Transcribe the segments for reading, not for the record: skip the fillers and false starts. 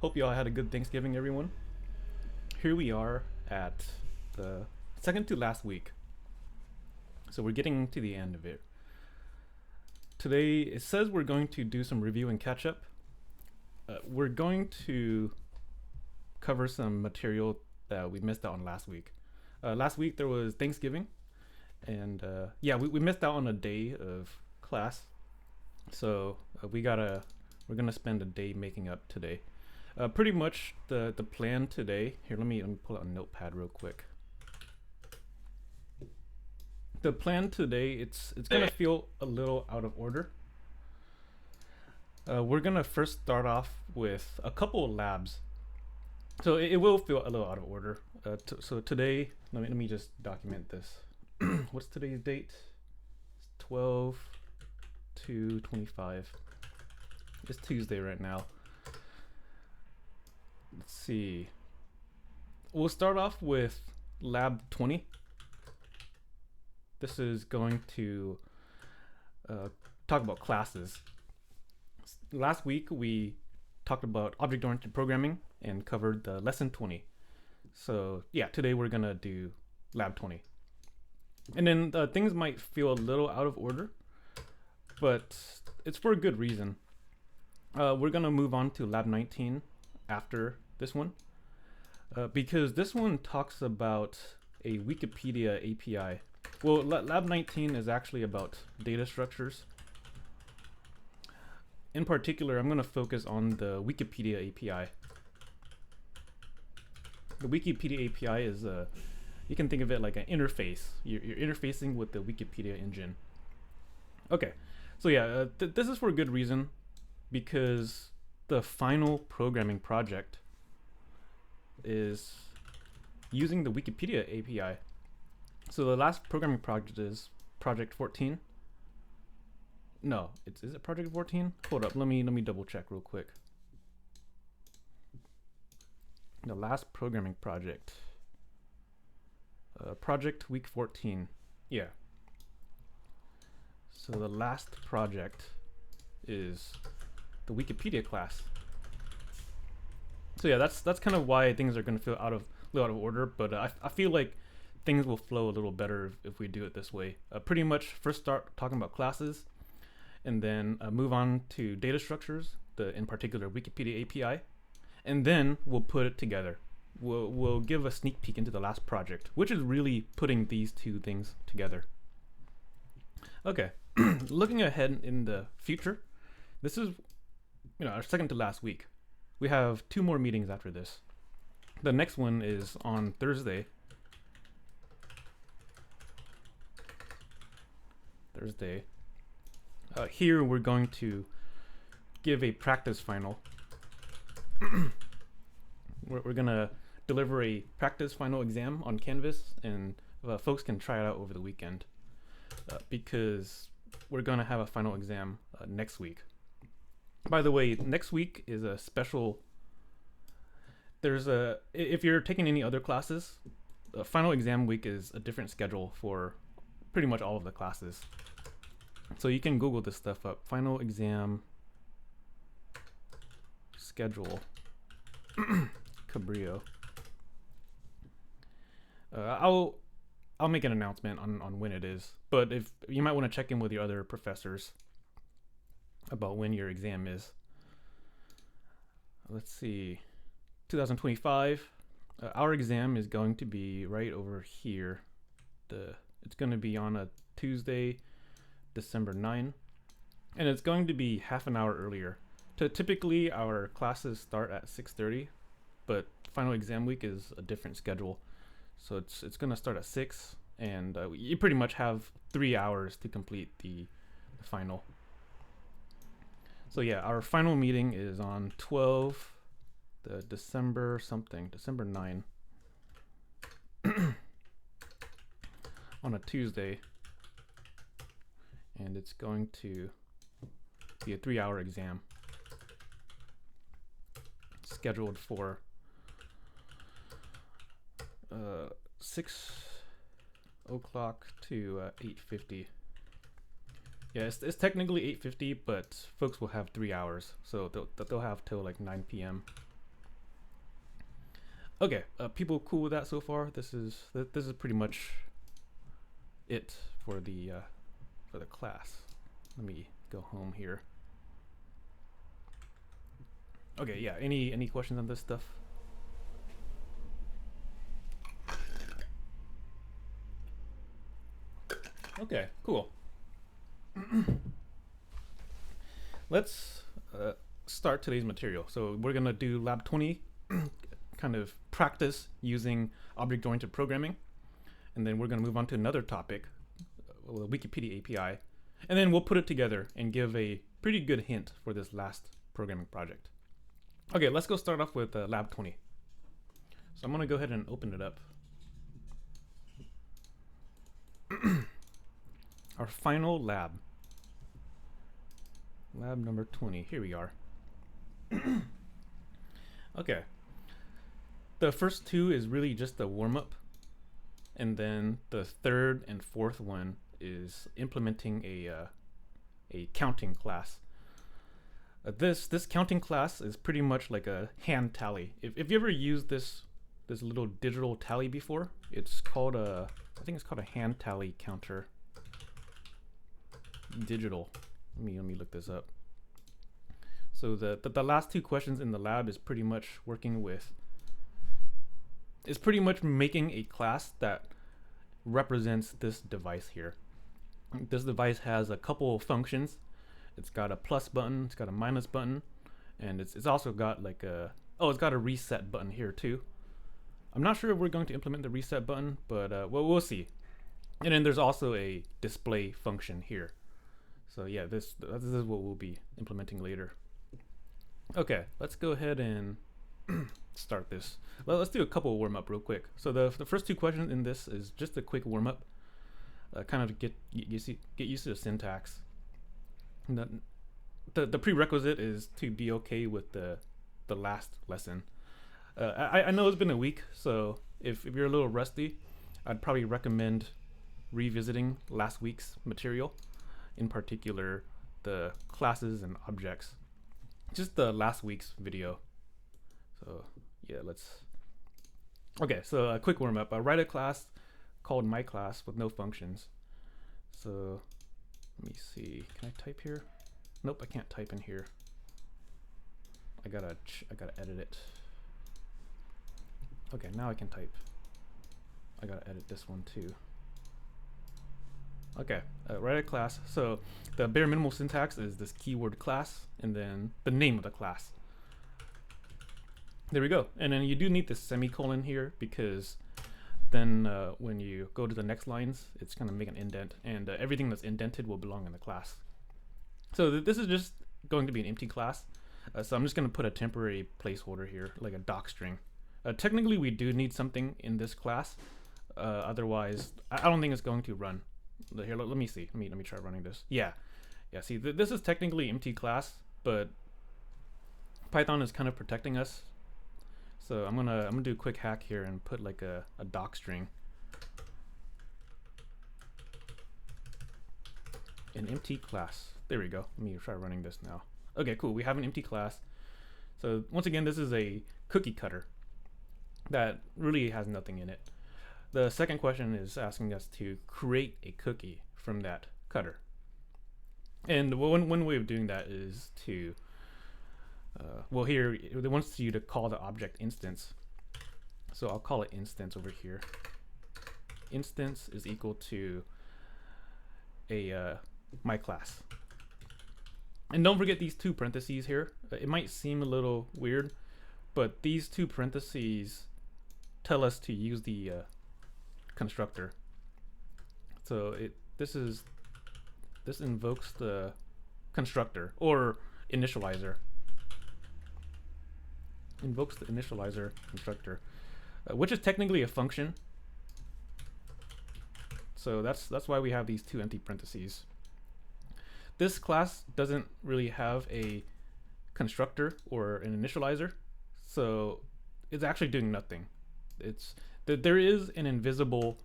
Hope you all had a good Thanksgiving, everyone. Here we are at the second to last week. So we're getting to the end of it. Today, it says we're going to do some review and catch up. We're going to cover some material that we missed out on last week. Last week there was Thanksgiving, and we missed out on a day of class. So we're gonna spend a day making up today. Pretty much the plan today. Here, let me pull out a notepad real quick. The plan today, it's gonna feel a little out of order. We're gonna first start off with a couple of labs. So it will feel a little out of order. So today, let me just document this. What's today's date? It's 12/2/25. It's Tuesday right now. Let's see. We'll start off with lab 20. This is going to talk about classes. Last week we talked about object-oriented programming and covered the lesson 20. So yeah, today we're gonna do lab 20. And then things might feel a little out of order, but it's for a good reason. We're gonna move on to lab 19 after this one, because this one talks about a Wikipedia API. Well, lab 19 is actually about data structures. In particular, I'm going to focus on the Wikipedia API. The Wikipedia API is you can think of it like an interface. You're interfacing with the Wikipedia engine. Okay, so yeah, this is for a good reason, because the final programming project is using the Wikipedia API. So the last programming project is project 14. No, is it project 14? Hold up, let me double check real quick. The last programming project, project week 14. Yeah. So the last project is the Wikipedia class. So yeah, that's kind of why things are going to feel a little out of order, but I feel like things will flow a little better if we do it this way. Pretty much first start talking about classes, and then move on to data structures, in particular Wikipedia API, and then we'll put it together. We'll give a sneak peek into the last project, which is really putting these two things together. Okay, looking ahead in the future, this is our second to last week. We have 2 more meetings after this. The next one is on Thursday. Here we're going to give a practice final. We're gonna deliver a practice final exam on Canvas, and folks can try it out over the weekend, because we're gonna have a final exam next week. By the way, next week is a special. If you're taking any other classes, final exam week is a different schedule for pretty much all of the classes. So you can Google this stuff up. Final exam schedule. Cabrillo. I'll make an announcement on when it is. But if you might want to check in with your other professors about when your exam is. Let's see. 2025. Our exam is going to be right over here. It's going to be on a Tuesday, December 9, and it's going to be half an hour earlier. Typically our classes start at 6:30, but final exam week is a different schedule, so it's going to start at 6, and you pretty much have 3 hours to complete the final. So yeah, our final meeting is on December 9 on a Tuesday. And it's going to be a 3-hour exam scheduled for 6 o'clock to 8:50. Yeah, it's technically 8:50, but folks will have 3 hours, so they'll have till like 9 p.m. Okay, people cool with that so far? This is pretty much it for the class. Let me go home here. Okay, yeah. Any questions on this stuff? Okay, cool. Let's start today's material. So we're gonna do lab 20, kind of practice using object-oriented programming, and then we're gonna move on to another topic, the Wikipedia API, and then we'll put it together and give a pretty good hint for this last programming project. Okay, let's go start off with lab 20. So I'm gonna go ahead and open it up. Our final lab. Lab number 20. Here we are. Okay. The first two is really just a warm-up. And then the third and fourth one is implementing a counting class. This counting class is pretty much like a hand tally. If you ever used this little digital tally before, it's called I think it's called a hand tally counter. Digital. Let me look this up. So the last two questions in the lab is pretty much working with. It's pretty much making a class that represents this device here. This device has a couple of functions. It's got a plus button, it's got a minus button, and it's also got like it's got a reset button here too. I'm not sure if we're going to implement the reset button, but we'll see. And then there's also a display function here. So yeah, this is what we'll be implementing later. Okay, let's go ahead and start this. Well, let's do a couple warm up real quick. So the first two questions in this is just a quick warm up, kind of get used to the syntax. The prerequisite is to be okay with the last lesson. I know it's been a week, so if you're a little rusty, I'd probably recommend revisiting last week's material. In particular, the classes and objects. Just the last week's video. So yeah, okay, so a quick warm up. Write a class called my class with no functions. So let me see, can I type here? Nope, I can't type in here. I gotta edit it. Okay, now I can type. I gotta edit this one too. Okay, write a class. So the bare minimal syntax is this keyword class and then the name of the class. There we go. And then you do need this semicolon here because then when you go to the next lines, it's going to make an indent, and everything that's indented will belong in the class. So this is just going to be an empty class. So I'm just going to put a temporary placeholder here, like a doc string. Technically, we do need something in this class. Otherwise, I don't think it's going to run. Here, let me see. Let me try running this. Yeah. See, this is technically empty class, but Python is kind of protecting us. So I'm gonna do a quick hack here and put like a doc string, an empty class. There we go. Let me try running this now. Okay, cool. We have an empty class. So once again, this is a cookie cutter that really has nothing in it. The second question is asking us to create a cookie from that cutter. And one way of doing that is to, well, here it wants you to call the object instance. So I'll call it instance over here. Instance is equal to a my class. And don't forget these two parentheses here. It might seem a little weird, but these two parentheses tell us to use the constructor. So this invokes the constructor or initializer. Invokes the initializer constructor, which is technically a function. So that's why we have these two empty parentheses. This class doesn't really have a constructor or an initializer, so it's actually doing nothing. There is an invisible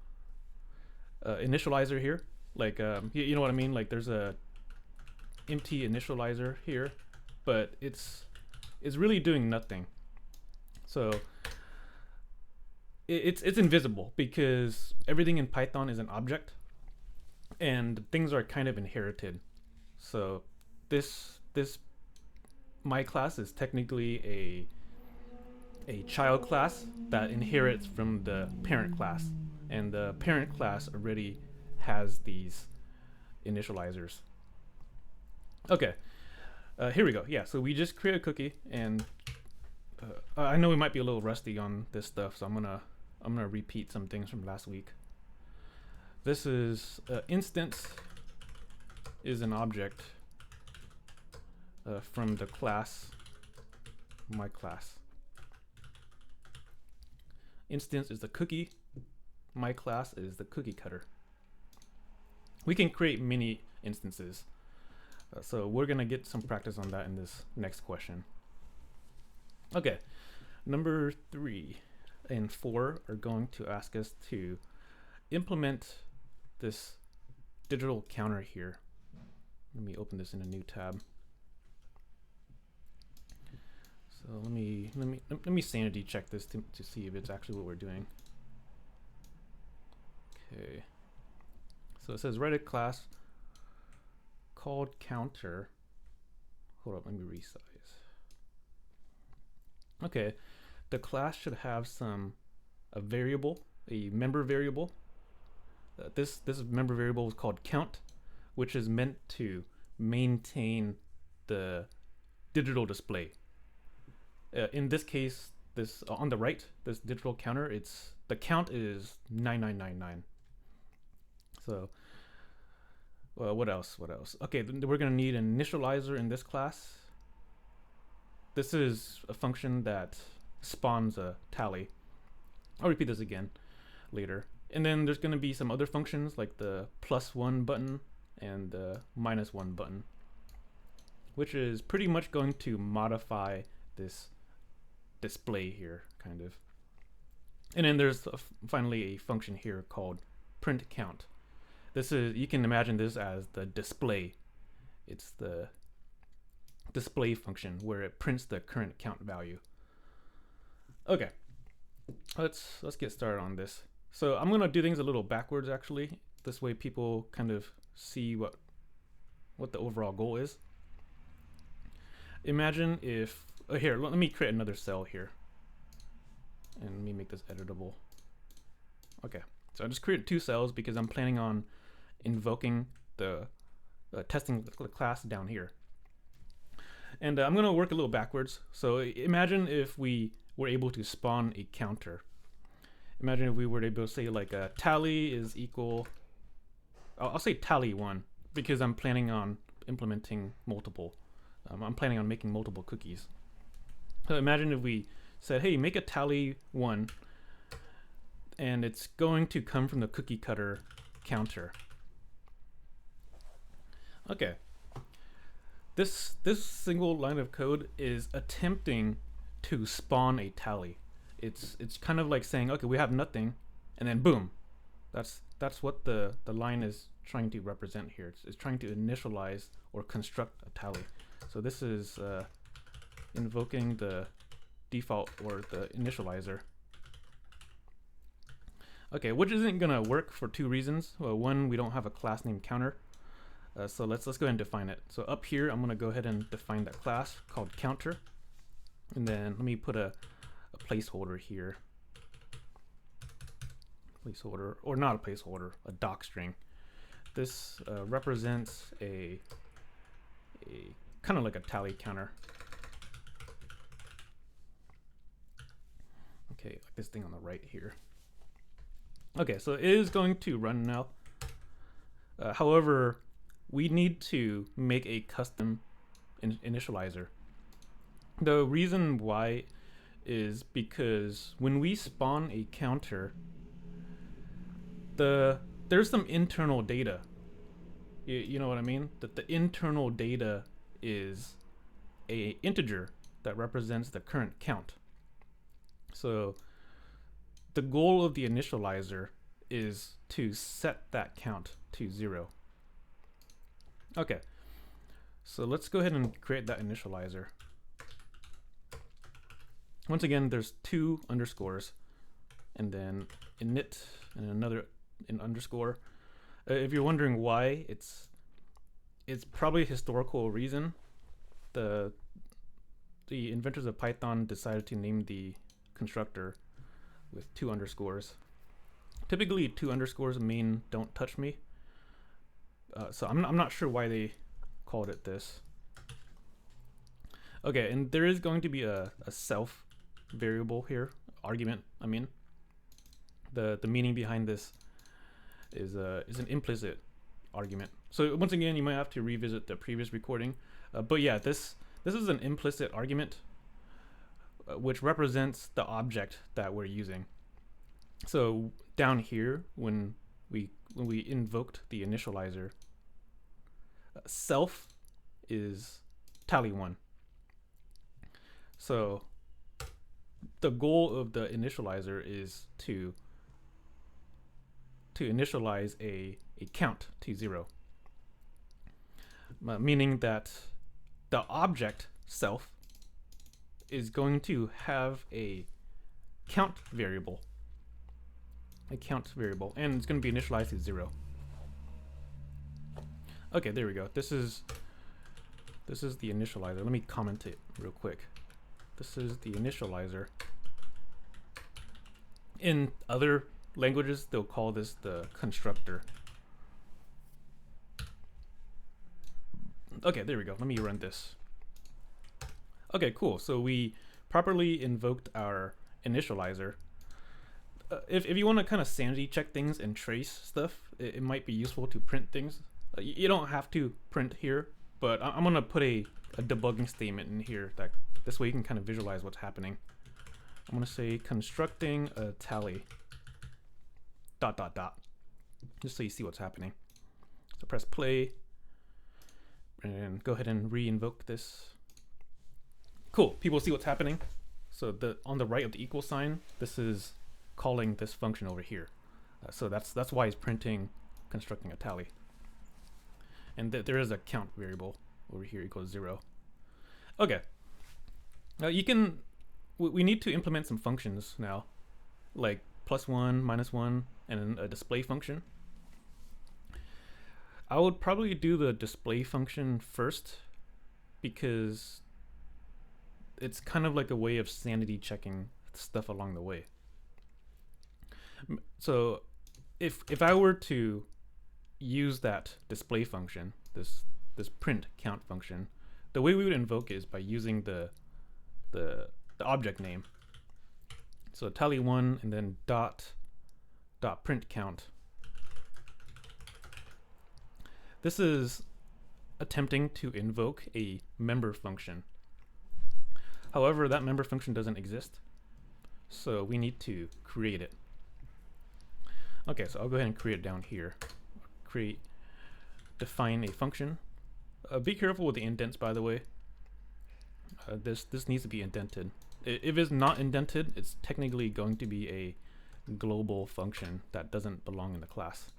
initializer here, like you know what I mean. Like there's a empty initializer here, but it's really doing nothing. So it's invisible because everything in Python is an object, and things are kind of inherited. So this my class is technically a child class that inherits from the parent class, and the parent class already has these initializers. Okay, here we go. Yeah, so we just create a cookie, and I know we might be a little rusty on this stuff, so I'm gonna repeat some things from last week. This is instance is an object from the class my class. Instance is the cookie. My class is the cookie cutter. We can create many instances. So we're gonna get some practice on that in this next question. Okay, number 3 and 4 are going to ask us to implement this digital counter here. Let me open this in a new tab. So let me sanity check this to see if it's actually what we're doing. Okay. So it says write a class called counter. Hold up, let me resize. Okay, the class should have a variable, a member variable. This member variable is called count, which is meant to maintain the digital display. In this case, this on the right, this digital counter, the count is 9999. So what else? Okay, we're gonna need an initializer in this class. This is a function that spawns a tally. I'll repeat this again later. And then there's gonna be some other functions like the +1 button and the -1 button, which is pretty much going to modify this display here, kind of. And then there's finally a function here called print count. This is, you can imagine this as the display. It's the display function where it prints the current count value. Okay, let's get started on this. So I'm gonna do things a little backwards actually. This way people kind of see what the overall goal is. Imagine if here, let me create another cell here, and let me make this editable. Okay, so I just created 2 cells because I'm planning on invoking the testing the class down here. And I'm gonna work a little backwards. So imagine if we were able to spawn a counter. Imagine if we were able to say like a tally is equal, I'll say tally 1 because I'm planning on implementing multiple. I'm planning on making multiple cookies. So imagine if we said, hey, make a tally 1, and it's going to come from the cookie cutter counter. Okay. This single line of code is attempting to spawn a tally. It's kind of like saying, okay, we have nothing, and then boom. That's what the line is trying to represent here. It's trying to initialize or construct a tally. So this is invoking the default or the initializer. Okay, which isn't gonna work for 2 reasons. Well, one, we don't have a class named counter. So let's go ahead and define it. So up here, I'm gonna go ahead and define that class called counter, and then let me put a placeholder here. Placeholder, or not a placeholder, a doc string. This represents a kind of like a tally counter. Okay, like this thing on the right here. Okay, so it is going to run now. However, we need to make a custom initializer. The reason why is because when we spawn a counter, there's some internal data. You know what I mean? That the internal data is a integer that represents the current count. So the goal of the initializer is to set that count to 0. Okay, so let's go ahead and create that initializer. Once again, there's 2 underscores, and then init, and another an underscore. If you're wondering why, it's probably a historical reason. The inventors of Python decided to name the constructor with 2 underscores. Typically, 2 underscores mean don't touch me. So I'm not sure why they called it this. Okay, and there is going to be a self variable here, argument. I mean, the meaning behind this is an implicit argument. So once again, you might have to revisit the previous recording. But yeah, this is an implicit argument, which represents the object that we're using. So down here, when we invoked the initializer, self is tally1. So the goal of the initializer is to initialize a count to 0, meaning that the object self is going to have a count variable, and it's going to be initialized to 0. Okay, there we go. This is the initializer. Let me comment it real quick. This is the initializer. In other languages, they'll call this the constructor. Okay, there we go. Let me run this. Okay, cool. So we properly invoked our initializer. If you want to kind of sanity check things and trace stuff, it might be useful to print things. You don't have to print here, but I'm going to put a debugging statement in here that this way you can kind of visualize what's happening. I'm going to say constructing a tally ... just so you see what's happening. So press play and go ahead and re-invoke this. Cool, people see what's happening. So on the right of the equal sign, this is calling this function over here. So that's why it's printing constructing a tally. And there is a count variable over here equals 0. Okay. Now we need to implement some functions now, like +1, -1, and a display function. I would probably do the display function first because it's kind of like a way of sanity checking stuff along the way. So if I were to use that display function, this print count function, the way we would invoke it is by using the object name. So tally1 and then dot print count. This is attempting to invoke a member function. However, that member function doesn't exist, so we need to create it. Okay, so I'll go ahead and create it down here. Define a function. Be careful with the indents, by the way. This needs to be indented. If it's not indented, it's technically going to be a global function that doesn't belong in the class.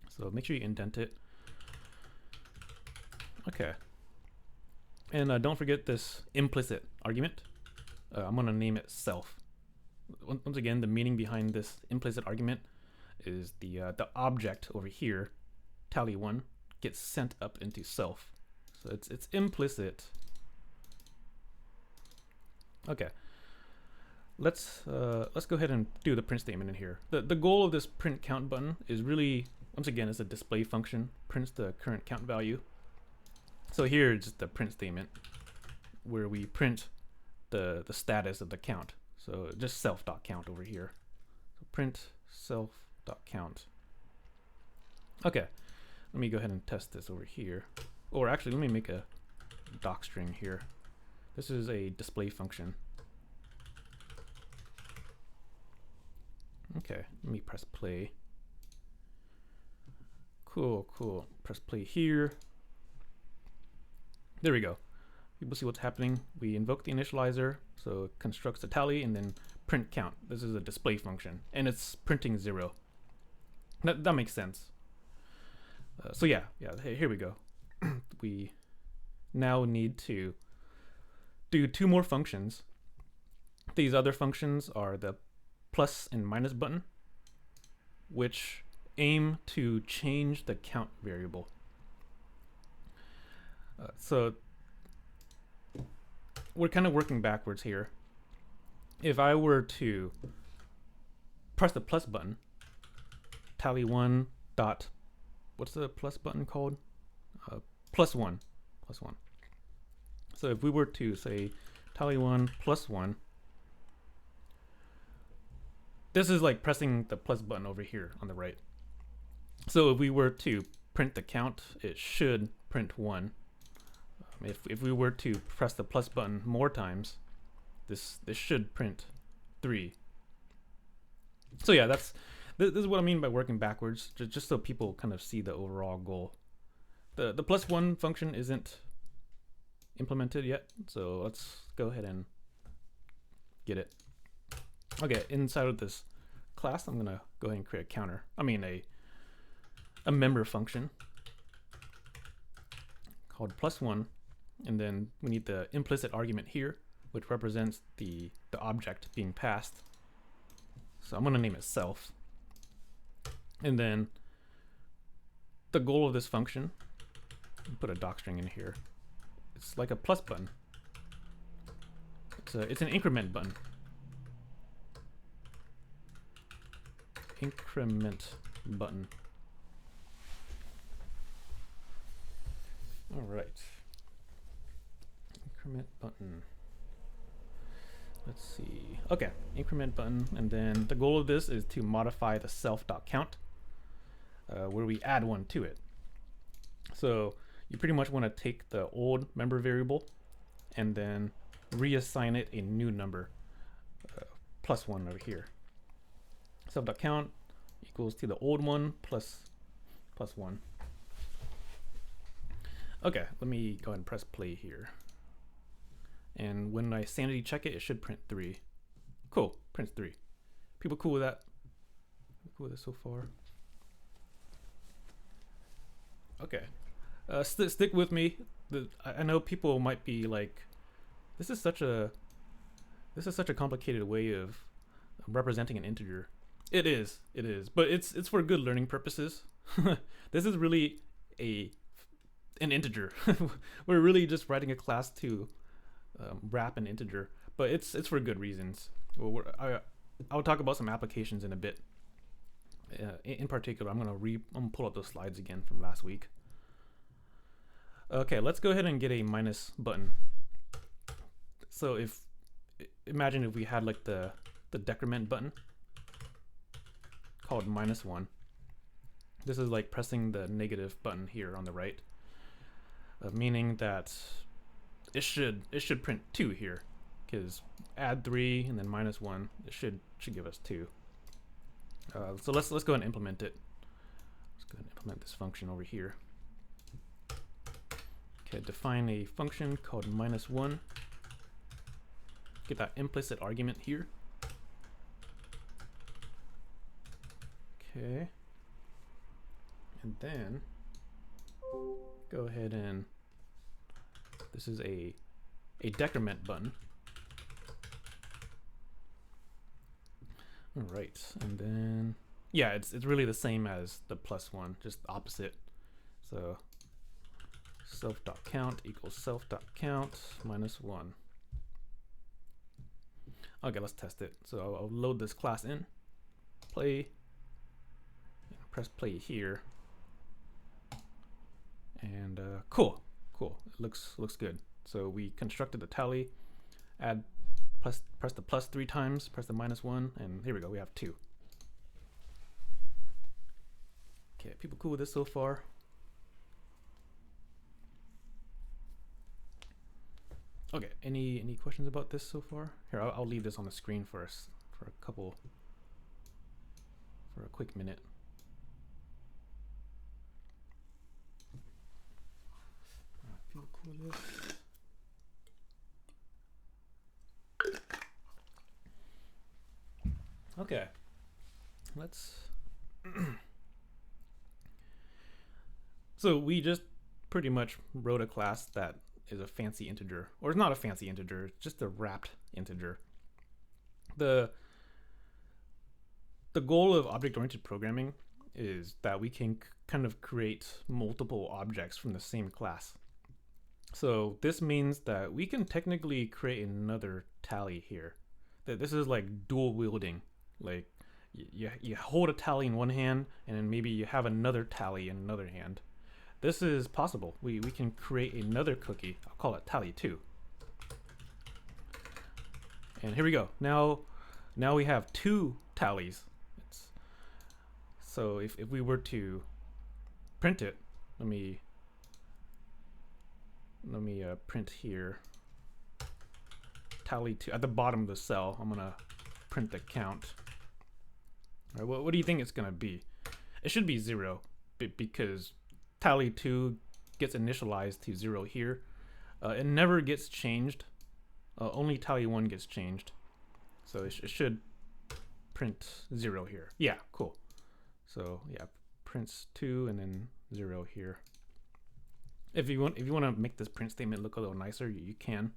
So make sure you indent it. Okay. And don't forget this implicit argument. I'm going to name it self. Once again, the meaning behind this implicit argument is the object over here, tally1, gets sent up into self. So it's implicit. Okay. Let's go ahead and do the print statement in here. The goal of this print count button is really, once again, it's a display function, prints the current count value. So here is just the print statement where we print the status of the count. So just self.count over here. So print self.count. Okay, let me go ahead and test this over here. Or actually, let me make a docstring here. This is a display function. Okay, let me press play. Cool. Press play here. There we go. People see what's happening. We invoke the initializer, so it constructs a tally and then print count. This is a display function, and it's printing 0. That makes sense. So yeah, here we go. We now need to do 2 more functions. These other functions are the plus and minus button, which aim to change the count variable. So we're kind of working backwards here. If I were to press the plus button, tally one dot, what's the plus button called? Plus one. So if we were to say tally one plus one, this is like pressing the plus button over here on the right. So if we were to print the count, it should print 1. If we were to press the plus button more times, this should print 3. So yeah, this is what I mean by working backwards, just so people kind of see the overall goal. The plus 1 function isn't implemented yet, so let's go ahead and get it. Okay, inside of this class, I'm gonna go ahead and create a counter. I mean a member function called +1, and then we need the implicit argument here, which represents the object being passed. So I'm gonna name it self. And then the goal of this function, put a docstring in here. It's like a plus button. It's an increment button. Increment button. All right. Increment button. Let's see. Okay, increment button, and then the goal of this is to modify the self.count, where we add 1 to it. So you pretty much want to take the old member variable and then reassign it a new number, +1 over here. Self.count equals to the old one plus +1. Okay, let me go ahead and press play here. And when I sanity check it, it should print 3. Cool, prints 3. People cool with that? Cool with this so far? Okay, stick with me. I know people might be like, this is such a complicated way of representing an integer. It is, but it's for good learning purposes. This is really an integer. We're really just writing a class to wrap an integer, but it's for good reasons. I'll talk about some applications in a bit. In particular, I'm gonna pull up those slides again from last week. Okay, let's go ahead and get a minus button. So imagine if we had like the decrement button called -1. This is like pressing the negative button here on the right, meaning that it should print 2 here, because add 3 and then -1, it should give us 2. So let's go ahead and implement it. Let's go ahead and implement this function over here. Okay, define a function called -1. Get that implicit argument here. Okay, and then go ahead and this is a decrement button. All right, and then yeah, it's really the same as the +1, just opposite. So self.count equals self.count -1. Okay, let's test it. So I'll load this class in, play, press play here, and cool. It looks good. So we constructed the tally, press the plus 3 times, press the -1, and here we go. We have 2. Okay, people cool with this so far? Okay, any questions about this so far? Here, I'll leave this on the screen for us for a quick minute. People cool with this? Okay, let's. So we just pretty much wrote a class that is a fancy integer, or it's not a fancy integer, it's just a wrapped integer. The the goal of object-oriented programming is that we can kind of create multiple objects from the same class. So this means that we can technically create another tally here. That this is like dual wielding. Like you hold a tally in one hand and then maybe you have another tally in another hand. This is possible. We can create another cookie. I'll call it tally 2. And here we go. Now we have 2 tallies. So if we were to print it, let me print here tally 2 at the bottom of the cell. I'm gonna print the count. All right, what do you think it's gonna be? It should be 0 because tally 2 gets initialized to 0 here. It never gets changed. Only tally 1 gets changed. So it should print 0 here. Yeah, cool. So yeah, prints 2 and then 0 here. If you want to make this print statement look a little nicer, you can.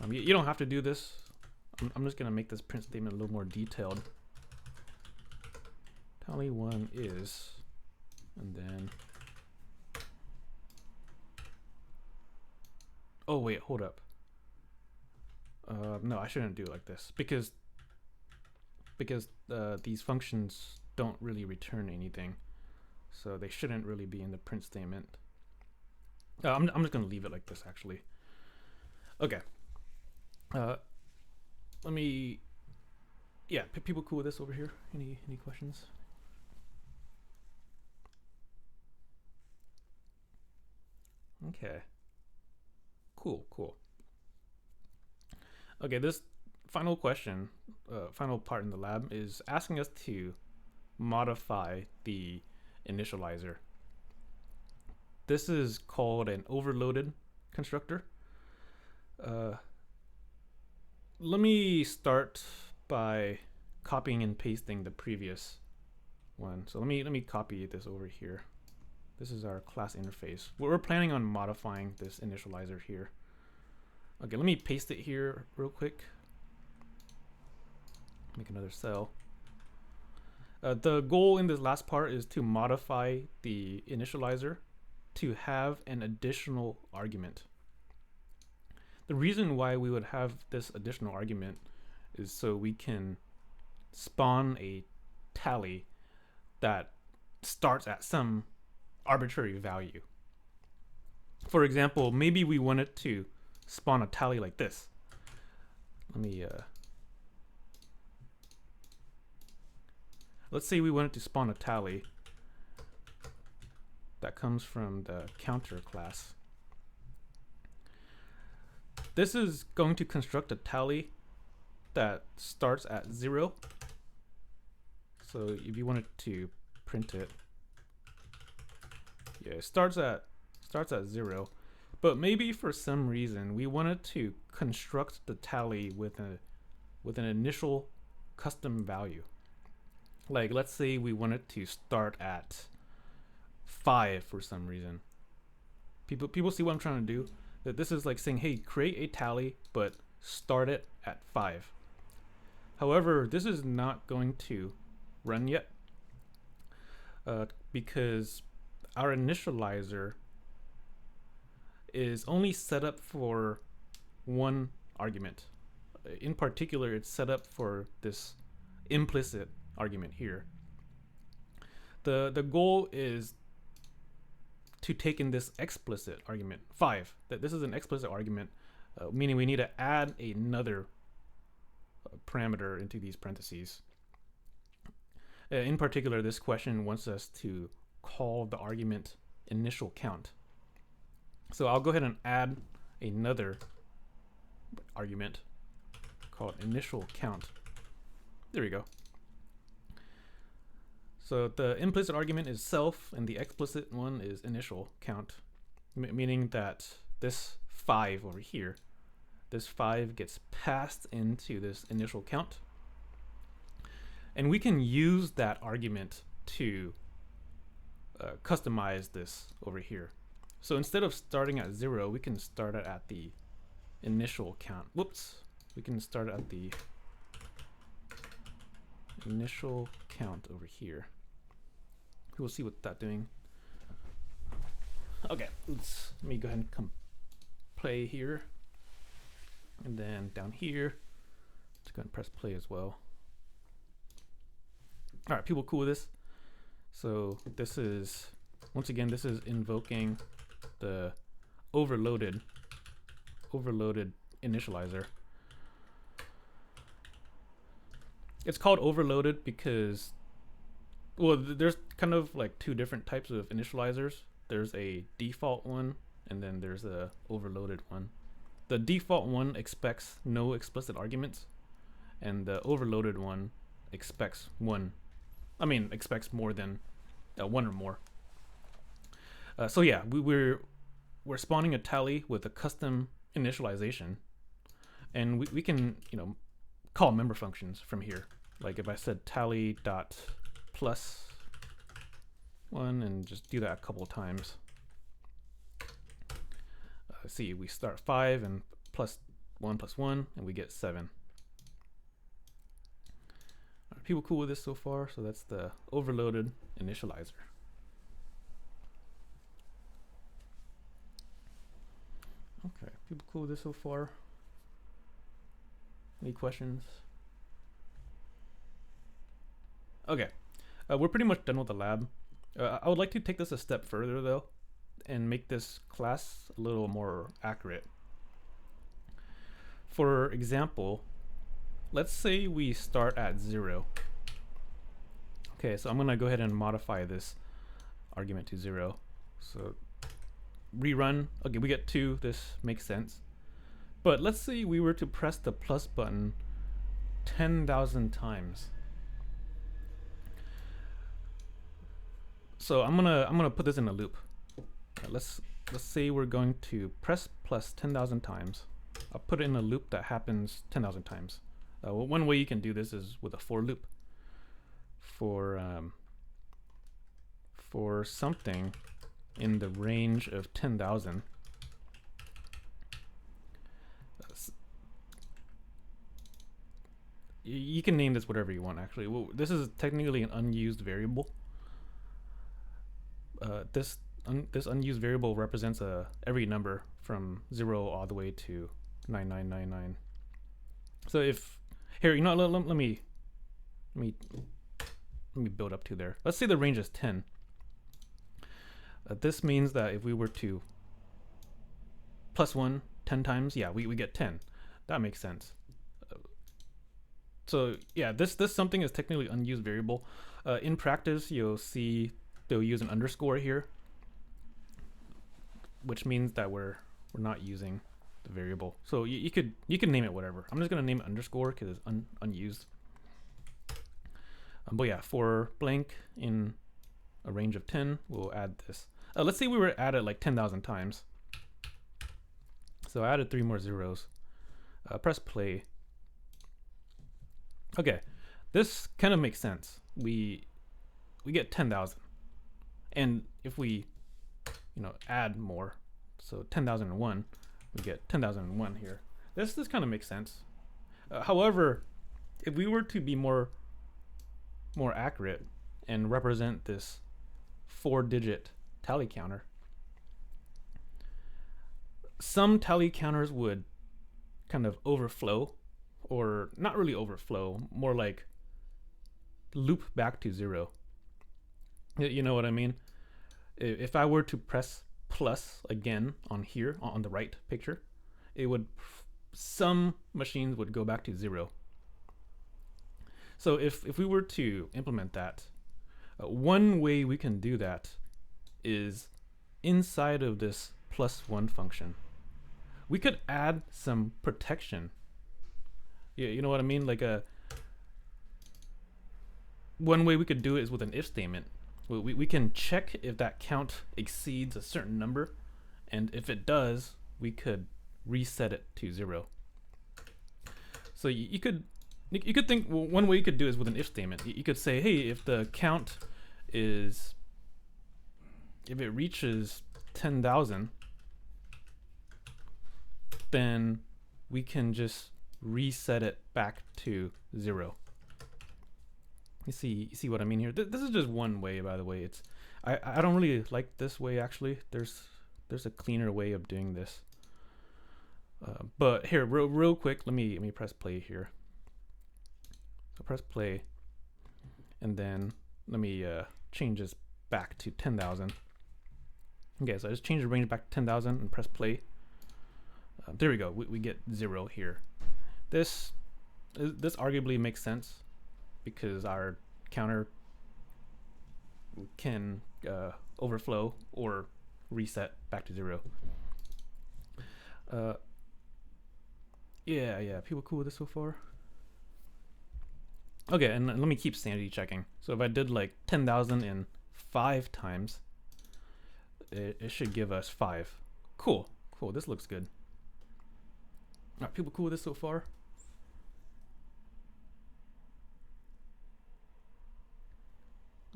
You don't have to do this. I'm just gonna make this print statement a little more detailed. Tally 1 is, and then. Oh wait, hold up. No, I shouldn't do it like this because these functions don't really return anything, so they shouldn't really be in the print statement. I'm just gonna leave it like this actually. Okay. Let me. Yeah, people cool with this over here? Any questions? Okay. Cool. Okay, this final question, final part in the lab is asking us to modify the initializer. This is called an overloaded constructor. Let me start by copying and pasting the previous one. So let me copy this over here. This is our class interface. We're planning on modifying this initializer here. Okay, let me paste it here real quick. Make another cell. The goal in this last part is to modify the initializer to have an additional argument. The reason why we would have this additional argument is so we can spawn a tally that starts at some arbitrary value. For example, maybe we wanted to spawn a tally like this. Let me let's say we wanted to spawn a tally that comes from the counter class. This is going to construct a tally that starts at 0. So if you wanted to print it, yeah, it starts at 0. But maybe for some reason we wanted to construct the tally with an initial custom value. Like let's say we wanted to start at 5 for some reason. People see what I'm trying to do? That this is like saying, hey, create a tally, but start it at 5. However, this is not going to run yet because our initializer is only set up for one argument. In particular, it's set up for this implicit argument here. The goal is to take in this explicit argument 5. That this is an explicit argument, meaning we need to add another parameter into these parentheses. In particular, this question wants us to call the argument initial count. So I'll go ahead and add another argument called initial count. There we go. So the implicit argument is self and the explicit one is initial count, meaning that this 5 over here, this 5 gets passed into this initial count. And we can use that argument to customize this over here. So instead of starting at 0, we can start it at the initial count. Whoops. We can start at the initial count over here. We'll see what that's doing. Okay, let me go ahead and come play here. And then down here, let's go ahead and press play as well. All right, people cool with this? So this is, once again, this is invoking the overloaded initializer. It's called overloaded because, well, there's kind of like two different types of initializers. There's a default one, and then there's a overloaded one. The default one expects no explicit arguments, and the overloaded one expects expects more than one or more. So yeah, we're spawning a tally with a custom initialization, and we can call member functions from here. Like if I said tally dot plus 1 and just do that a couple of times. See, we start 5 and plus 1 and we get 7. Are people cool with this so far? So that's the overloaded initializer. Okay, people cool with this so far? Any questions? Okay, we're pretty much done with the lab. I would like to take this a step further though and make this class a little more accurate. For example, let's say we start at 0. Okay, so I'm gonna go ahead and modify this argument to 0. So rerun, okay, we get 2, this makes sense. But let's say we were to press the plus button 10,000 times. So I'm gonna put this in a loop. Let's say we're going to press plus 10,000 times. I'll put it in a loop that happens 10,000 times. Well, one way you can do this is with a for loop. For something in the range of 10,000. You can name this whatever you want, actually. Well, this is technically an unused variable. This unused variable represents every number from 0 all the way to 9999. So if here, let me build up to there. Let's say the range is 10. This means that if we were to plus 1 10 times, yeah, we get 10. That makes sense. So yeah, this something is technically unused variable. In practice, you'll see they'll use an underscore here, which means that we're not using the variable. So you could name it whatever. I'm just gonna name it underscore because it's unused. But yeah, for blank in a range of 10, we'll add this. Let's say we were at it like 10,000 times. So I added 3 more zeros. Press play. Okay, this kind of makes sense. We get 10,000, and if we add more, so 10,001, we get 10,001 here. This kind of makes sense. However, if we were to be more accurate and represent this 4-digit tally counter, some tally counters would kind of overflow, or not really overflow, more like loop back to 0. You know what I mean? If I were to press plus again on here, on the right picture, it would, some machines would go back to 0. So if we were to implement that, one way we can do that is inside of this +1 function. We could add some protection. Yeah, you know what I mean? Like one way we could do it is with an if statement. We can check if that count exceeds a certain number, and if it does, we could reset it to 0. So you could think, well, one way you could do is with an if statement. You could say, hey, if the count is, if it reaches 10,000, then we can just reset it back to 0. You see what I mean here? This is just one way, by the way. It's I don't really like this way actually. There's a cleaner way of doing this. But here, real quick, let me press play here. So press play, and then let me change this back to 10,000. Okay, so I just change the range back to 10,000 and press play. There we go. We get 0 here. This arguably makes sense because our counter can overflow or reset back to 0. Yeah, people cool with this so far? Okay, and let me keep sanity checking. So if I did like 10,000 in 5 times, it should give us 5. Cool, this looks good. Alright, people cool with this so far?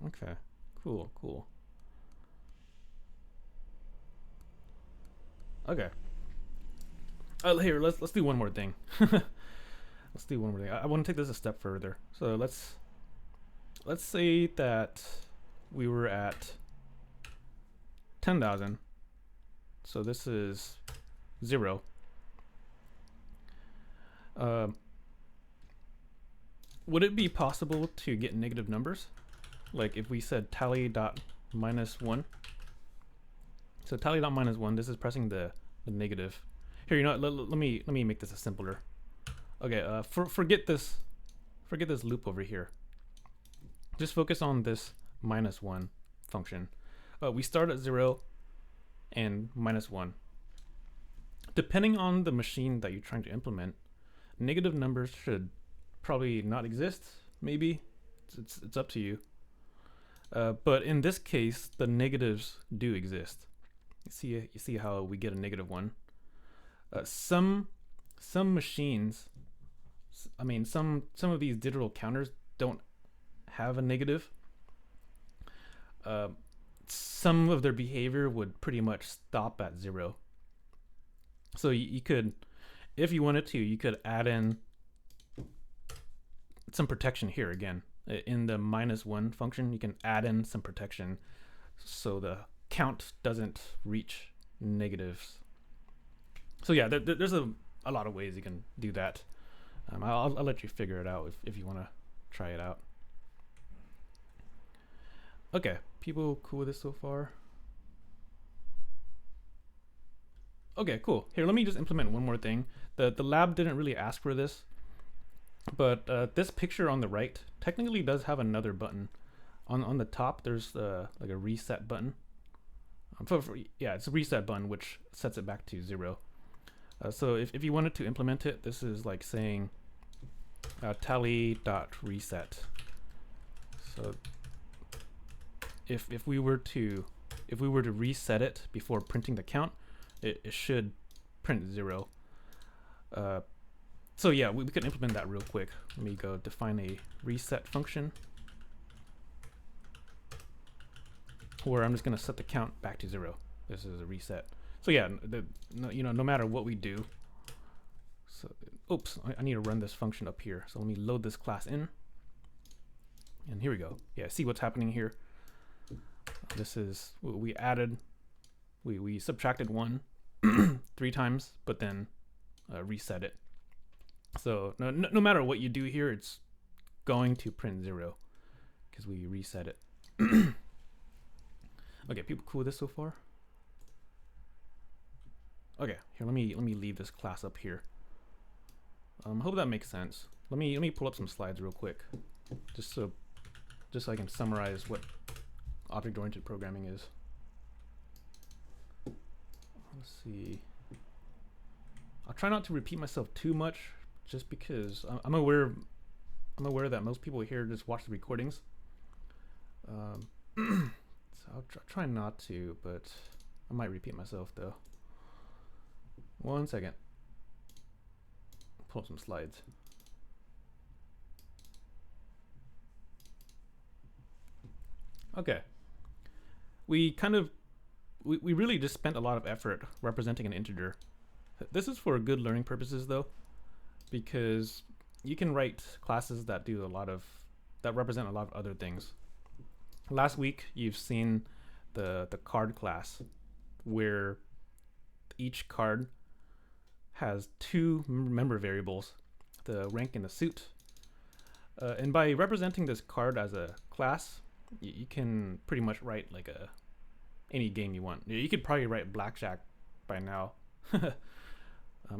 Okay, cool. Okay. Here, let's do one more thing. Let's do one more thing. I want to take this a step further. So let's say that we were at 10,000. So this is 0. Would it be possible to get negative numbers? Like if we said tally dot minus 1. So tally dot minus 1. This is pressing the negative. Here, you know what, let me make this a simpler. Okay, forget this loop over here. Just focus on this minus 1 function. We start at 0 and minus 1. Depending on the machine that you're trying to implement, negative numbers should probably not exist. Maybe it's up to you. But in this case, the negatives do exist. You see how we get a negative 1. Some machines, I mean, some of these digital counters don't have a negative. Some of their behavior would pretty much stop at 0. So you could, if you wanted to, you could add in some protection here again. In the minus 1 function, you can add in some protection so the count doesn't reach negatives. So yeah, there's a lot of ways you can do that. I'll let you figure it out if you want to try it out. Okay, people cool with this so far? Okay, cool. Here, let me just implement one more thing. The lab didn't really ask for this, but this picture on the right technically does have another button. On the top, there's like a reset button. Yeah, it's a reset button which sets it back to 0. So if you wanted to implement it, this is like saying tally.reset. So if we were to reset it before printing the count, it should print 0. So yeah, we could implement that real quick. Let me go define a reset function where I'm just going to set the count back to 0. This is a reset. So yeah, no matter what we do. So, oops, I need to run this function up here. So let me load this class in. And here we go. Yeah, see what's happening here. This is, we subtracted 1 3 times, but then reset it. So no matter what you do here, it's going to print 0 because we reset it. Okay, people cool with this so far? Okay, here let me leave this class up here. Hope that makes sense. Let me pull up some slides real quick, just so I can summarize what object-oriented programming is. Let's see. I'll try not to repeat myself too much, just because I'm aware that most people here just watch the recordings. So I'll try not to, but I might repeat myself though. One second. Pull up some slides. Okay. We really just spent a lot of effort representing an integer. This is for good learning purposes though, because you can write classes that do a lot of that represent a lot of other things. Last week, you've seen the card class, where each card has two member variables, the rank and the suit. And by representing this card as a class, you can pretty much write like any game you want. You could probably write blackjack by now.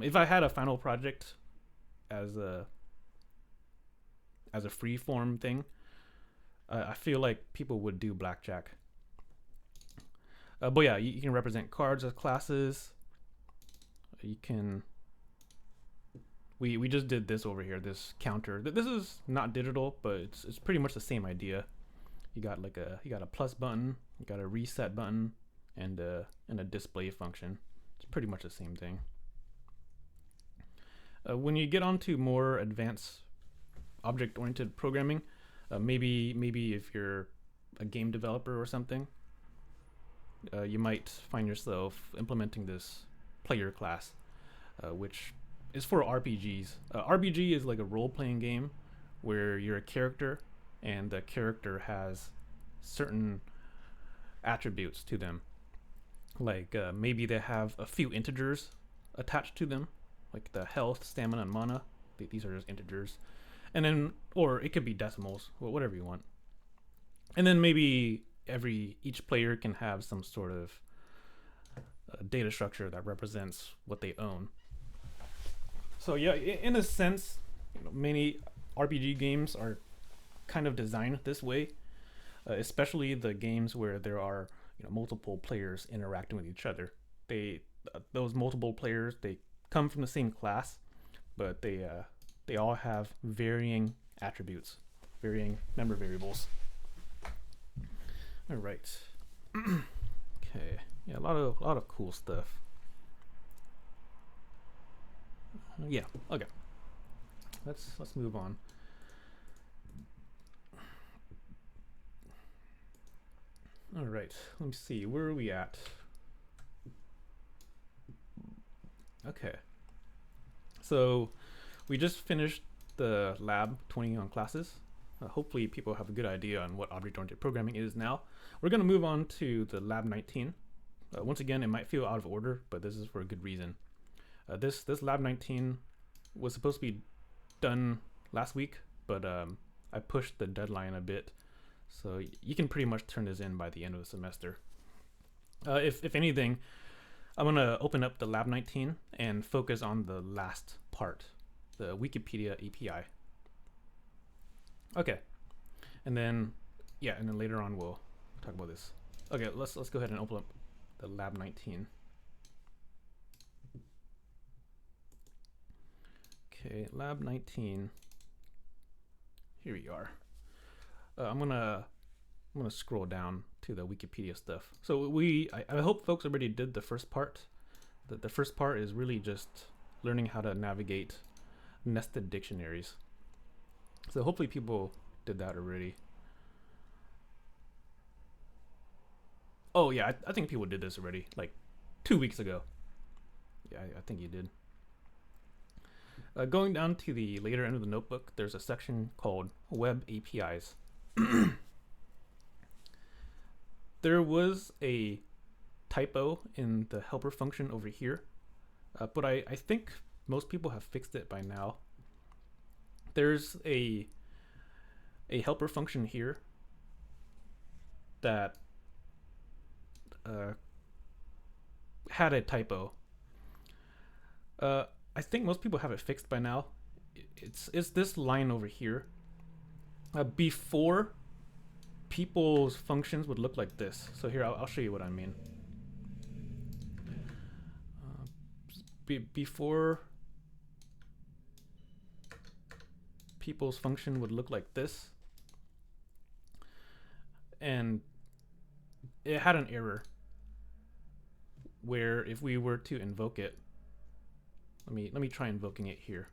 If I had a final project as a free form thing, I feel like people would do blackjack. But yeah, you can represent cards as classes. You can. We just did this over here, this counter. This is not digital, but it's pretty much the same idea. You got a plus button, you got a reset button, and a display function. It's pretty much the same thing. When you get onto more advanced object-oriented programming, maybe if you're a game developer or something, you might find yourself implementing this player class, which is for RPGs. RPG is like a role-playing game where you're a character and the character has certain attributes to them. Like maybe they have a few integers attached to them, like the health, stamina, and mana. These are just integers. And then, or it could be decimals, whatever you want. And then maybe each player can have some sort of data structure that represents what they own. So yeah, in a sense, many RPG games are kind of designed this way, especially the games where there are multiple players interacting with each other. Those multiple players, they come from the same class, but they all have varying attributes, varying member variables. All right. Okay. Yeah, a lot of cool stuff. Yeah. Okay. Let's move on. All right. Let me see. Where are we at? Okay. So we just finished the lab 20 on classes. Hopefully people have a good idea on what object-oriented programming is now. We're going to move on to the lab 19. Once again, it might feel out of order, but this is for a good reason. This lab 19 was supposed to be done last week, but I pushed the deadline a bit, so you can pretty much turn this in by the end of the semester. If anything, I'm gonna open up the lab 19 and focus on the last part, the Wikipedia API. Okay, and then later on we'll talk about this. Okay, let's go ahead and open up the lab 19. Okay, lab 19. Here we are. I'm gonna scroll down to the Wikipedia stuff. So I hope folks already did the first part. The first part is really just learning how to navigate nested dictionaries. So hopefully people did that already. Oh yeah, I think people did this already, like 2 weeks ago. Yeah, I think you did. Going down to the later end of the notebook, there's a section called Web APIs. There was a typo in the helper function over here, but I think most people have fixed it by now. There's a helper function here that had a typo. I think most people have it fixed by now. It's this line over here. Before, people's functions would look like this. So here, I'll show you what I mean. Before, people's function would look like this. And it had an error where if we were to invoke it, let me try invoking it here.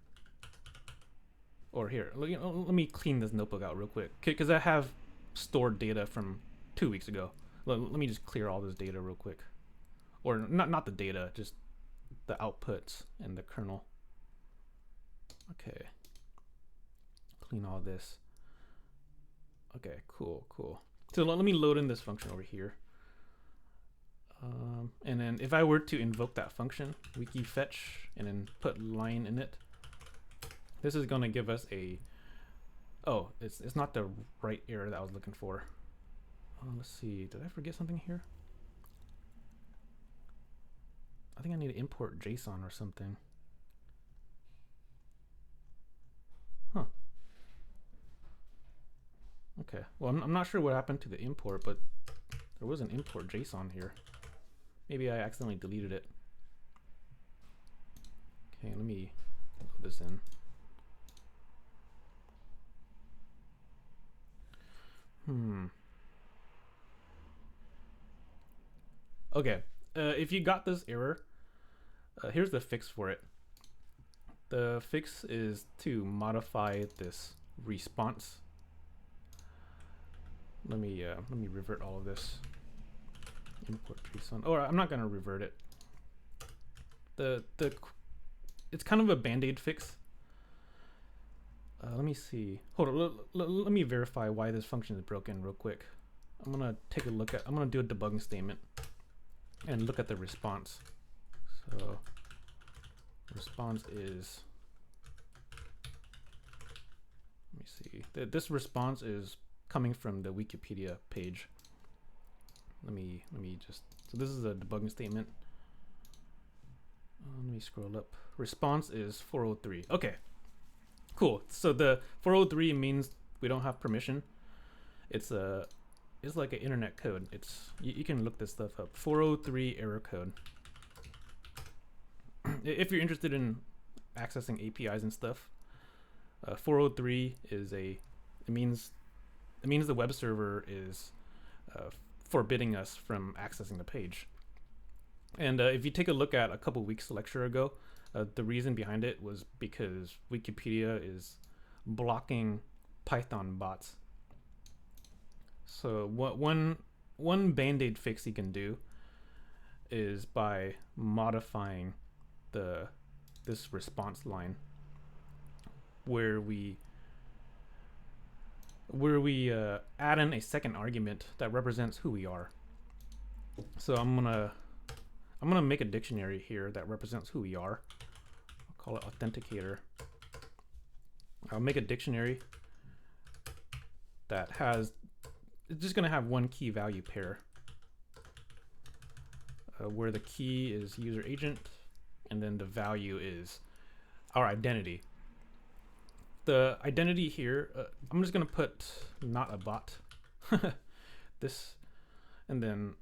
Or here, let me clean this notebook out real quick, because I have stored data from 2 weeks ago. Let me just clear all this data real quick. Or not the data, just the outputs and the kernel. Okay. Clean all this. Okay, cool. So let me load in this function over here. And then if I were to invoke that function, wiki fetch, and then put line in it, this is going to give us a, oh, it's not the right error that I was looking for. Let's see, did I forget something here? I think I need to import JSON or something. Huh. Okay, well, I'm not sure what happened to the import, but there was an import JSON here. Maybe I accidentally deleted it. Okay, let me load this in. Okay, if you got this error, here's the fix for it. The fix is to modify this response. Let me revert all of this. Import JSON. Oh, I'm not gonna revert it. It's kind of a band-aid fix. Let me see. Hold on. Let me verify why this function is broken real quick. I'm gonna take a look at. I'm gonna do a debugging statement and look at the response. So response is. Let me see. This response is coming from the Wikipedia page. Let me just. So this is a debugging statement. Let me scroll up. Response is 403. Okay. Cool. So the 403 means we don't have permission. It's like an internet code. It's you can look this stuff up. 403 error code. If you're interested in accessing APIs and stuff, 403 is it means the web server is forbidding us from accessing the page. And if you take a look at a couple weeks lecture ago, the reason behind it was because Wikipedia is blocking Python bots. So one band-aid fix you can do is by modifying this response line where we add in a second argument that represents who we are. So I'm gonna make a dictionary here that represents who we are. I'll call it authenticator. I'll make a dictionary that it's just gonna have one key value pair, where the key is user agent, and then the value is our identity. The identity here, I'm just gonna put not a bot. This, and then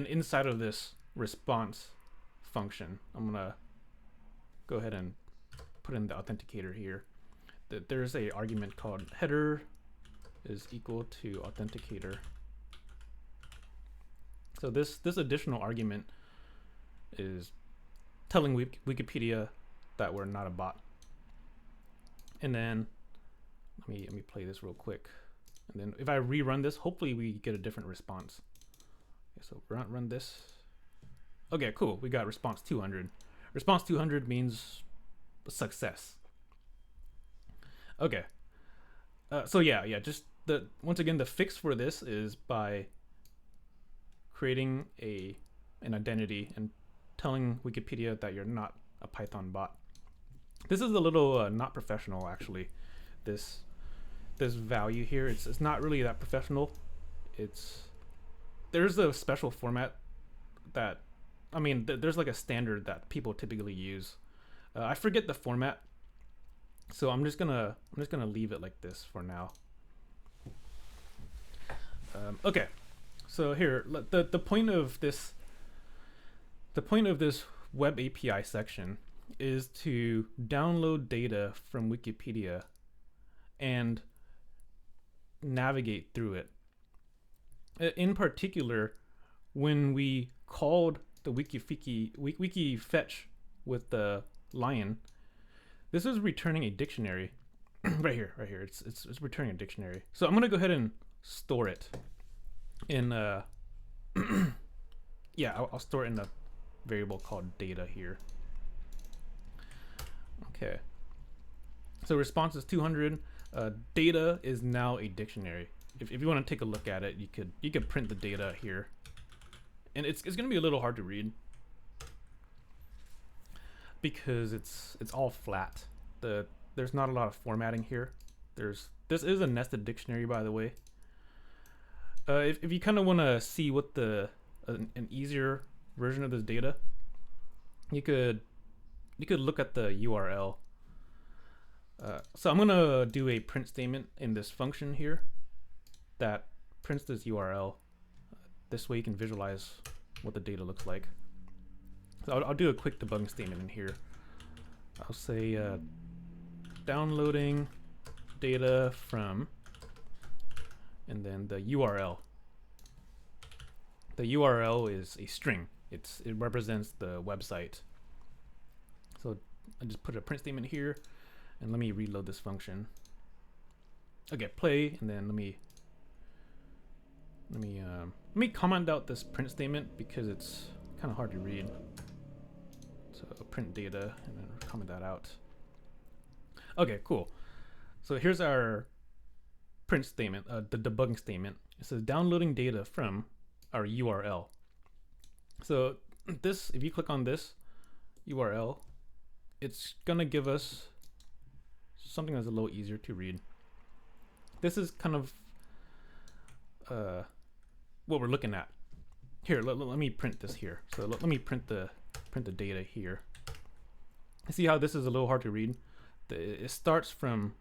inside of this response function, I'm gonna go ahead and put in the authenticator here. There's a argument called header is equal to authenticator. So this additional argument is telling Wikipedia that we're not a bot. And then let me play this real quick. And then if I rerun this, hopefully we get a different response. Okay, so run this. Okay, cool. We got response 200. Response 200 means success. Okay. So yeah. Just once again, the fix for this is by creating an identity and telling Wikipedia that you're not a Python bot. This is a little not professional, actually. This value here, it's not really that professional. There's a special format that, I mean, there's like a standard that people typically use. I forget the format, so I'm just gonna leave it like this for now. Okay, so here the point of this web API section is to download data from Wikipedia and navigate through it. In particular, when we called the wiki fetch with the lion, this is returning a dictionary. right here. It's returning a dictionary. So I'm gonna go ahead and store it in yeah, I'll store it in a variable called data here. Okay. So response is 200. Data is now a dictionary. if you want to take a look at it, you could print the data here, and it's going to be a little hard to read because it's all flat. There's not a lot of formatting here. This is a nested dictionary, by the way. If you kind of want to see what an easier version of this data, you could look at the URL. So I'm gonna do a print statement in this function here that prints this URL. This way you can visualize what the data looks like. So I'll do a quick debugging statement in here. I'll say downloading data from, and then the URL. The URL is a string. It represents the website. So I just put a print statement here, and let me reload this function. Okay, play, and then let me comment out this print statement because it's kind of hard to read. So print data, and then comment that out. Okay, cool. So here's our print statement, the debugging statement. It says downloading data from our URL. So this, if you click on this URL, it's gonna give us something that's a little easier to read. This is kind of what we're looking at. Here, let me print this here. So let me print the data here. See how this is a little hard to read? It starts from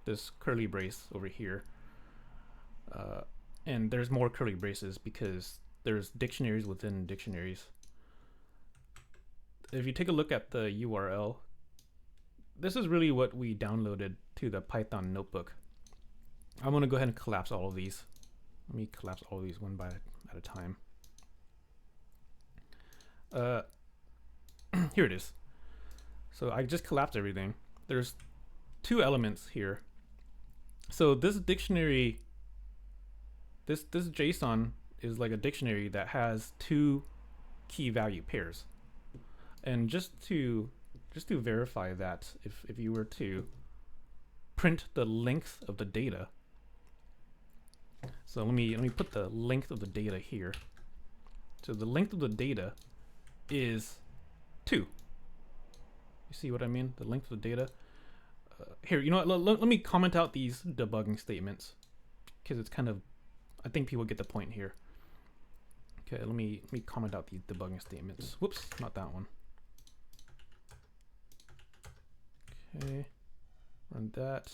this curly brace over here, and there's more curly braces because there's dictionaries within dictionaries. If you take a look at the URL, this is really what we downloaded to the Python notebook. I'm gonna go ahead and collapse all of these. Let me collapse all of these one at a time. Here it is. So I just collapsed everything. There's two elements here. So this dictionary, this JSON is like a dictionary that has two key value pairs. And just to verify that, if you were to print the length of the data, so let me put the length of the data here. So the length of the data is 2. You see what I mean? The length of the data. Here, you know what? Let me comment out these debugging statements because it's kind of, I think people get the point here. Okay, let me comment out these debugging statements. Whoops, not that one. Okay, run that.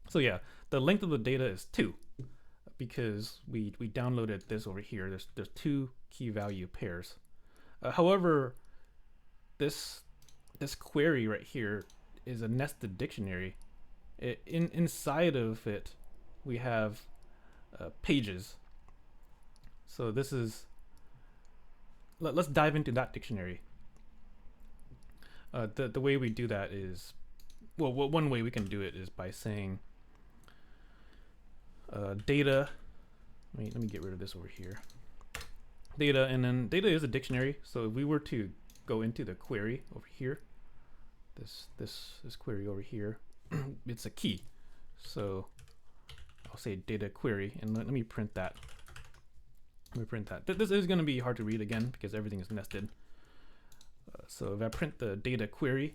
So yeah, the length of the data is 2 because we downloaded this over here. There's 2 key value pairs. However, this query right here is a nested dictionary. Inside of it, we have pages. So this is, let's dive into that dictionary. The way we do that is, well, one way we can do it is by saying data. Let me get rid of this over here. Data, and then data is a dictionary. So if we were to go into the query over here, this query over here, it's a key. So I'll say data query, and let me print that. Let me print that. This is going to be hard to read again because everything is nested. So if I print the data query,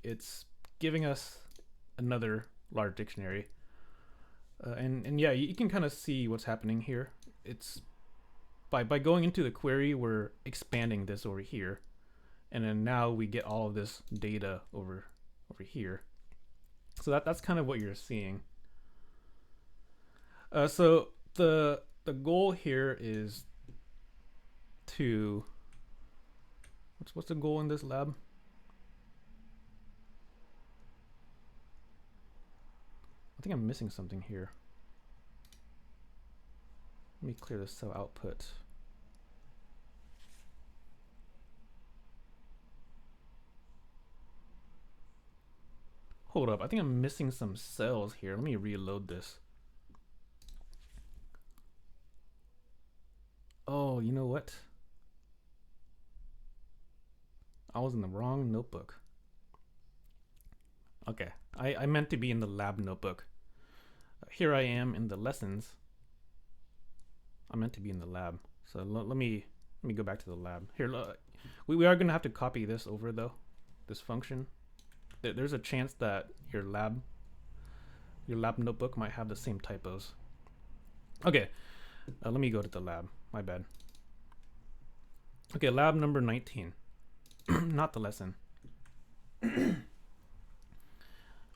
it's giving us another large dictionary. And yeah, you can kind of see what's happening here. It's by going into the query, we're expanding this over here. And then now we get all of this data over here. So that's kind of what you're seeing. So the goal here is to, what's the goal in this lab? I think I'm missing something here. Let me clear the cell output. Hold up, I think I'm missing some cells here. Let me reload this. Oh, you know what? I was in the wrong notebook. Okay, I meant to be in the lab notebook. here I am in the lessons. I'm meant to be in the lab. So let me go back to the lab. Here, we are gonna have to copy this over though, this function. There's a chance that your lab notebook might have the same typos. Okay, let me go to the lab. My bad. Okay, lab number 19, not the lesson.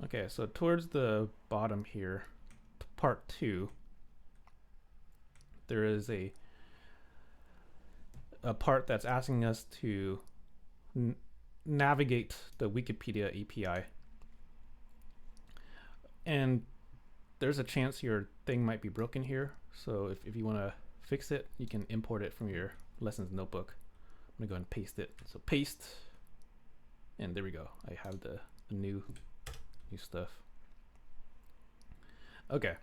Okay, so towards the bottom here, part 2, there is a part that's asking us to navigate the Wikipedia API. And there's a chance your thing might be broken here. So if you want to fix it, you can import it from your lessons notebook. I'm gonna go ahead and paste it. So paste, and there we go. I have the new stuff. Okay.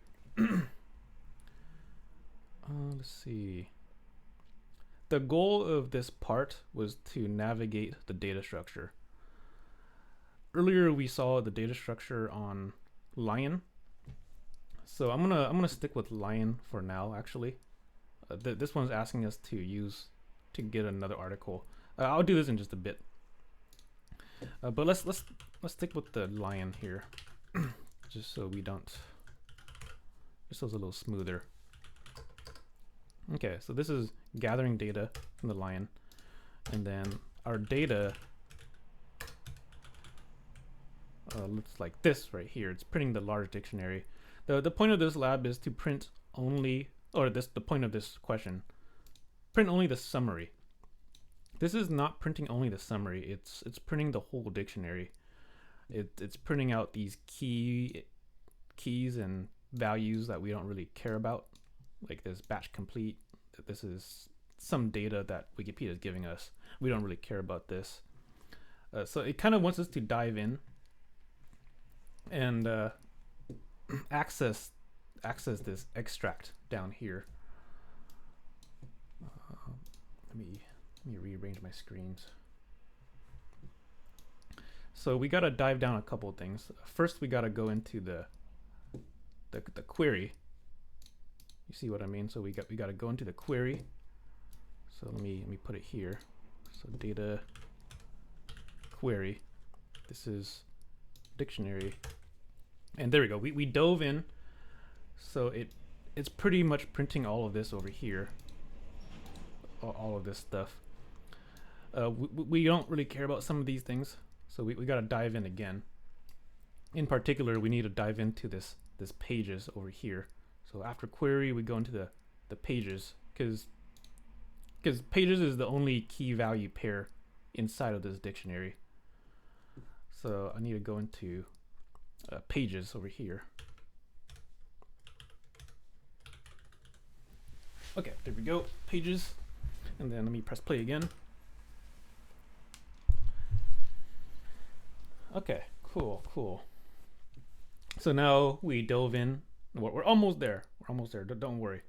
Let's see. The goal of this part was to navigate the data structure. Earlier we saw the data structure on Lion. So I'm gonna stick with Lion for now. Actually, this one's asking us to get another article. I'll do this in just a bit. But let's stick with the Lion here, just so we don't. Just so it's a little smoother. Okay, so this is gathering data from the Lion, and then our data looks like this right here. It's printing the large dictionary. The point of this lab is to print only, or the point of this question, print only the summary. This is not printing only the summary. It's printing the whole dictionary. It's printing out these keys and values that we don't really care about, like this batch complete. This is some data that Wikipedia is giving us. We don't really care about this. So it kind of wants us to dive in and access this extract down here. Let me rearrange my screens. So we gotta dive down a couple of things. First, we gotta go into the query. You see what I mean? So we gotta go into the query. So let me put it here. So data query. This is dictionary, and there we go. We dove in. So it's pretty much printing all of this over here. All of this stuff. We don't really care about some of these things, so we gotta dive in again. In particular, we need to dive into this pages over here. So after query, we go into the pages, because pages is the only key value pair inside of this dictionary. So I need to go into pages over here. Okay, there we go, pages. And then let me press play again. Okay, cool. So now we dove in. We're almost there. Don't worry.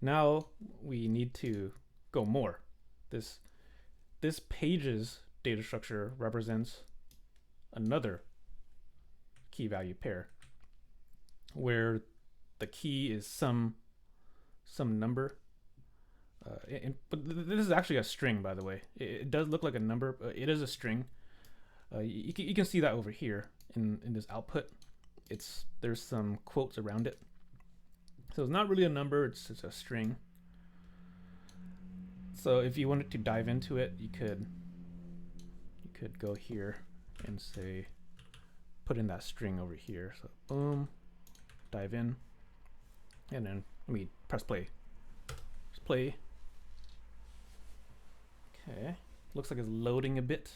Now we need to go more. This pages data structure represents another key value pair, where the key is some number. But this is actually a string, by the way. It does look like a number, but it is a string. You can see that over here in this output. There's some quotes around it. So it's not really a number, it's a string. So if you wanted to dive into it, you could go here and say, put in that string over here. So boom, dive in, and then let me press play. Just play. Okay, looks like it's loading a bit.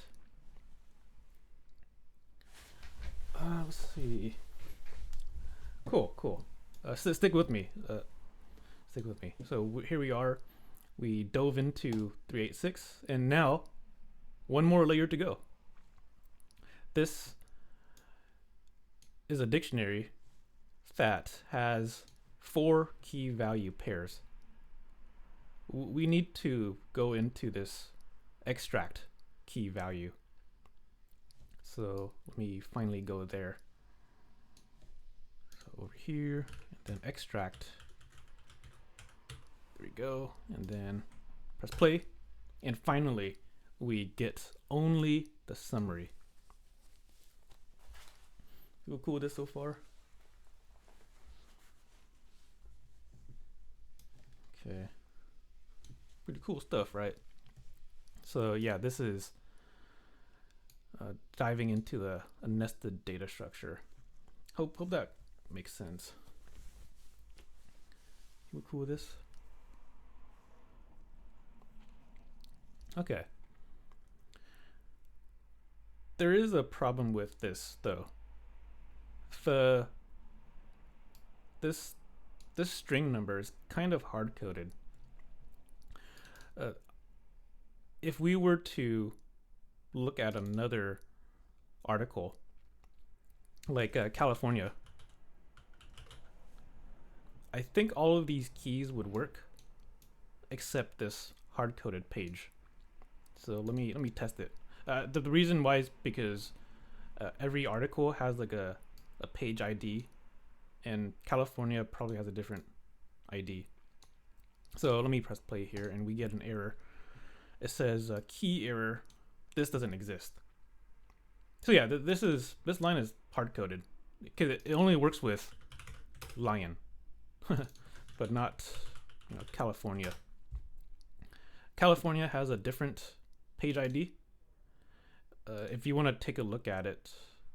Let's see. Cool. So stick with me. So here we are. We dove into 386, and now one more layer to go. This is a dictionary that has 4 key value pairs. We need to go into this extract key value. So let me finally go there. So over here, and then extract. There we go, and then press play, and finally we get only the summary. Feel cool with this so far? Okay, pretty cool stuff, right? So yeah, this is diving into a nested data structure. Hope that makes sense. You cool with this? Okay. There is a problem with this though. This string number is kind of hard coded. If we were to look at another article like California, I think all of these keys would work except this hard-coded page. So let me test it. The reason why is because every article has like a page ID, and California probably has a different ID. So let me press play here, and we get an error. It says key error. This doesn't exist. So yeah, this line is hard-coded because it only works with lion, but not California. California has a different page ID. If you want to take a look at it,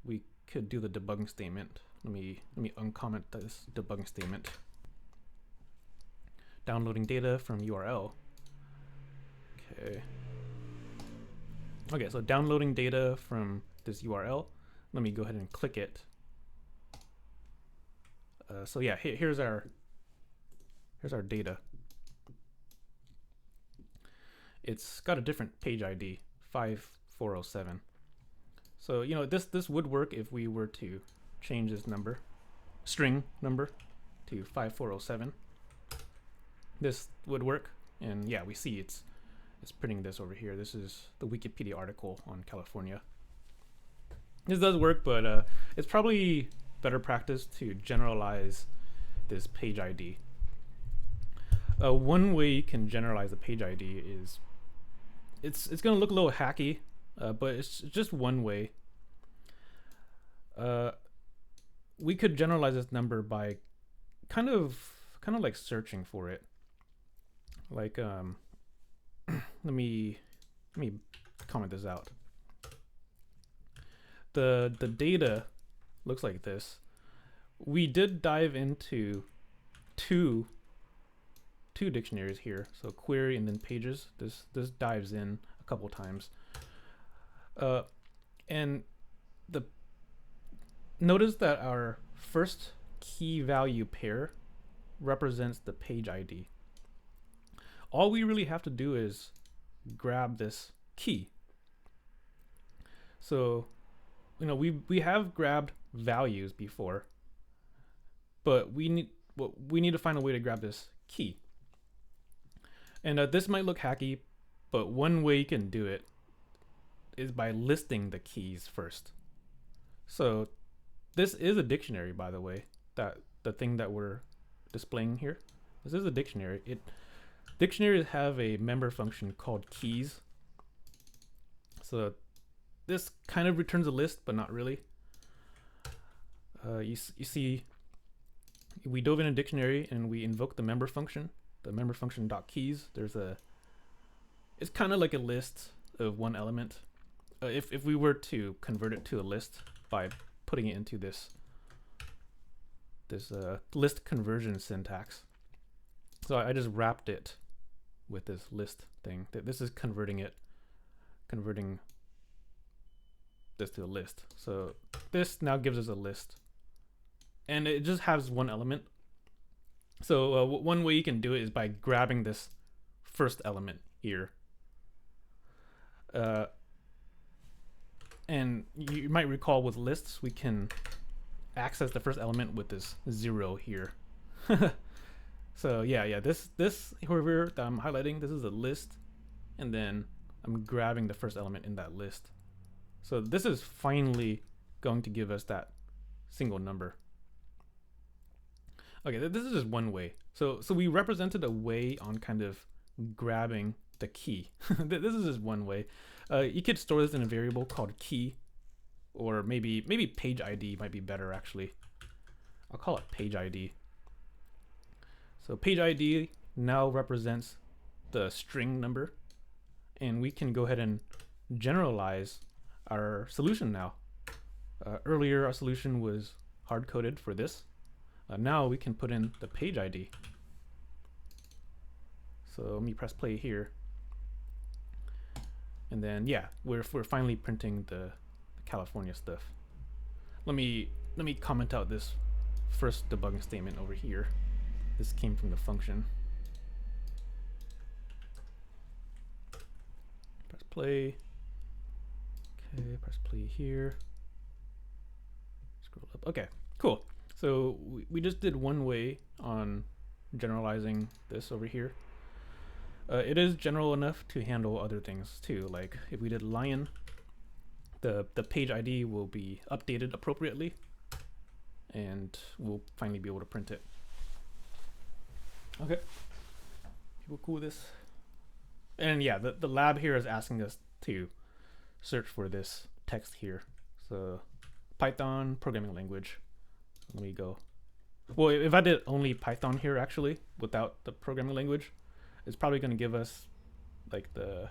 we could do the debugging statement. Let me uncomment this debugging statement. Downloading data from URL. Okay, so downloading data from this URL. Let me go ahead and click it. So yeah, here's our data. It's got a different page ID, 5407. So this would work if we were to change this string number to 5407. This would work, and yeah, we see it's printing this over here. This is the Wikipedia article on California. This does work, but it's probably better practice to generalize this page ID. One way you can generalize the page ID is it's going to look a little hacky, but it's just one way. We could generalize this number by kind of like searching for it. Like let me comment this out. The data looks like this. We did dive into two dictionaries here, so query and then pages. This dives in a couple times, and notice that our first key value pair represents the page ID. All we really have to do is grab this key. So we have grabbed values before, but we need to find a way to grab this key. And this might look hacky, but one way you can do it is by listing the keys first. So this is a dictionary, by the way, that the thing that we're displaying here. This is a dictionary. Dictionaries have a member function called keys. So this kind of returns a list, but not really. You see, we dove in a dictionary and we invoke the member function, the member function .keys. It's kind of like a list of one element. If we were to convert it to a list by putting it into this list conversion syntax. So I just wrapped it with this list thing. This is converting this to a list. So this now gives us a list, and it just has one element. So one way you can do it is by grabbing this first element here. And you might recall with lists, we can access the first element with this 0 here. So yeah, this here that I'm highlighting, this is a list, and then I'm grabbing the first element in that list. So this is finally going to give us that single number. Okay, this is just one way. So we represented a way on kind of grabbing the key. This is just one way. You could store this in a variable called key, or maybe page ID might be better actually. I'll call it page ID. So page ID now represents the string number, and we can go ahead and generalize our solution now. Earlier our solution was hard-coded for this. Now we can put in the page ID. So let me press play here. And then yeah, we're finally printing the California stuff. Let me comment out this first debugging statement over here. This came from the function. Press play. Okay, press play here. Scroll up. Okay, cool. So we just did one way on generalizing this over here. It is general enough to handle other things too. Like if we did lion, the page ID will be updated appropriately, and we'll finally be able to print it. Okay, people cool with this? And yeah, the lab here is asking us to search for this text here. So Python programming language. Let me go. Well, if I did only Python here actually, without the programming language, it's probably going to give us like the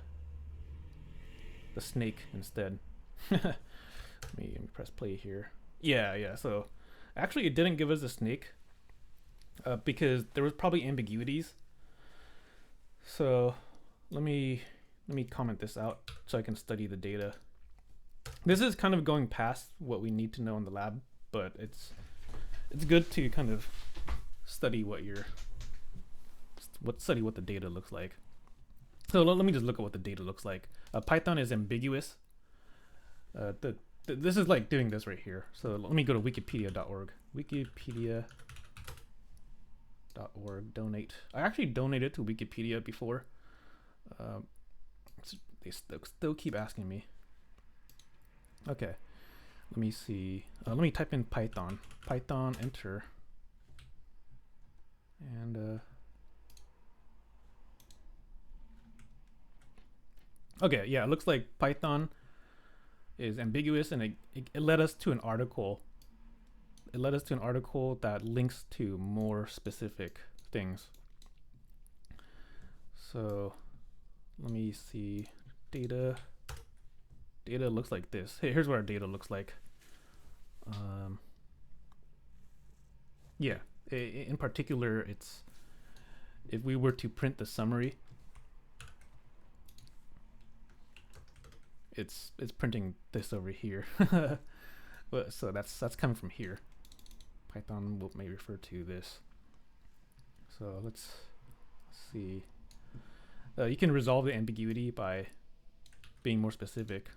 snake instead. Let me press play here. Yeah. So actually it didn't give us a snake because there was probably ambiguities. So let me comment this out so I can study the data. This is kind of going past what we need to know in the lab, but it's good to kind of study what the data looks like. So let me just look at what the data looks like. Python is ambiguous. This is like doing this right here. So let me go to wikipedia.org. Wikipedia.org, donate. I actually donated to Wikipedia before. They still keep asking me. Okay, let me see. Let me type in Python. Python, enter. And okay, yeah, it looks like Python is ambiguous, and it led us to an article. It led us to an article that links to more specific things. So let me see. Data looks like this. Hey, here's what our data looks like. Yeah, in particular, it's if we were to print the summary, it's printing this over here. So that's coming from here. Python may refer to this. So let's see. You can resolve the ambiguity by being more specific,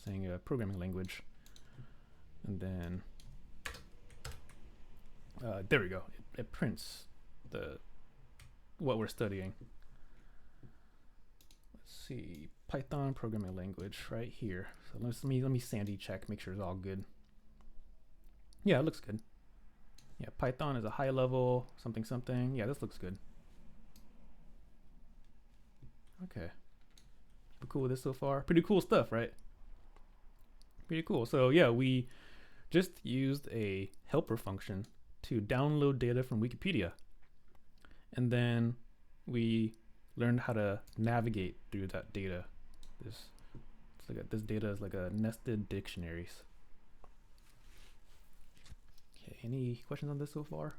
saying a programming language, and then there we go. It prints what we're studying. Let's see, Python programming language right here. So let me sandy check, make sure it's all good. Yeah, it looks good. Yeah, Python is a high level something. Yeah, this looks good. Okay. People cool with this so far? Pretty cool stuff, right? Pretty cool. So yeah, we just used a helper function to download data from Wikipedia. And then we learned how to navigate through that data. This data is like a nested dictionaries. Okay, any questions on this so far?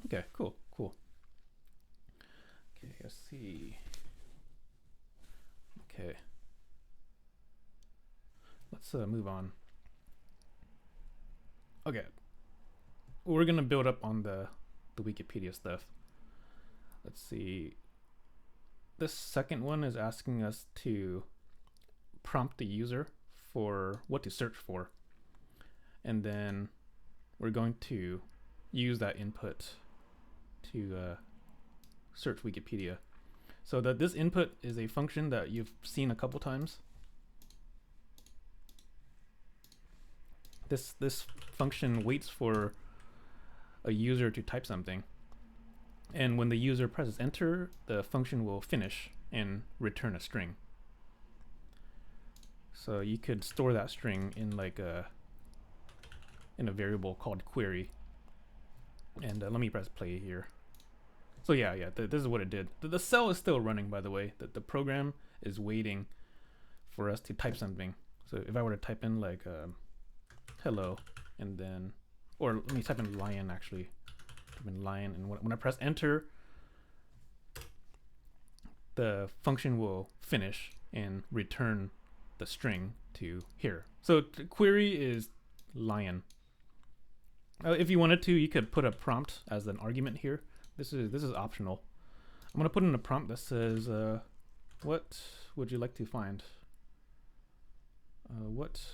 Okay, cool. Okay, let's see. Okay, let's move on. Okay, we're gonna build up on the Wikipedia stuff. Let's see. This second one is asking us to prompt the user for what to search for, and then we're going to use that input to search Wikipedia. So that this input is a function that you've seen a couple times. this function waits for a user to type something, and when the user presses enter, the function will finish and return a string. So you could store that string in like a variable called query. And let me press play here. So yeah, this is what it did. The cell is still running, by the way. The program is waiting for us to type something. So if I were to type in like hello, and then, or let me type in lion actually. Type in lion, and when I press enter, the function will finish and return the string to here. So query is lion. If you wanted to, you could put a prompt as an argument here. This is optional. I'm gonna put in a prompt that says, "What would you like to find? What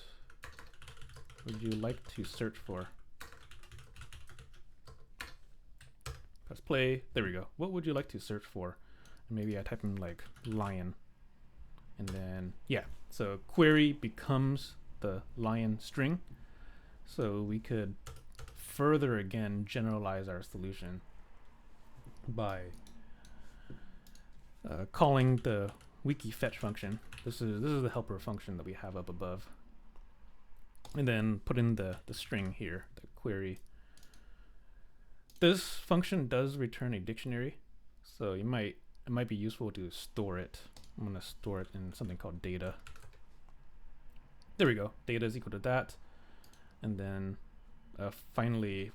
would you like to search for?" Press play. There we go. What would you like to search for? And maybe I type in like lion, and then yeah. So query becomes the lion string. So we could further again generalize our solution by calling the wiki fetch function. This is the helper function that we have up above, and then put in the string here, the query. This function does return a dictionary, so it might be useful to store it. I'm gonna store it in something called data. There we go. Data is equal to that, and then finally,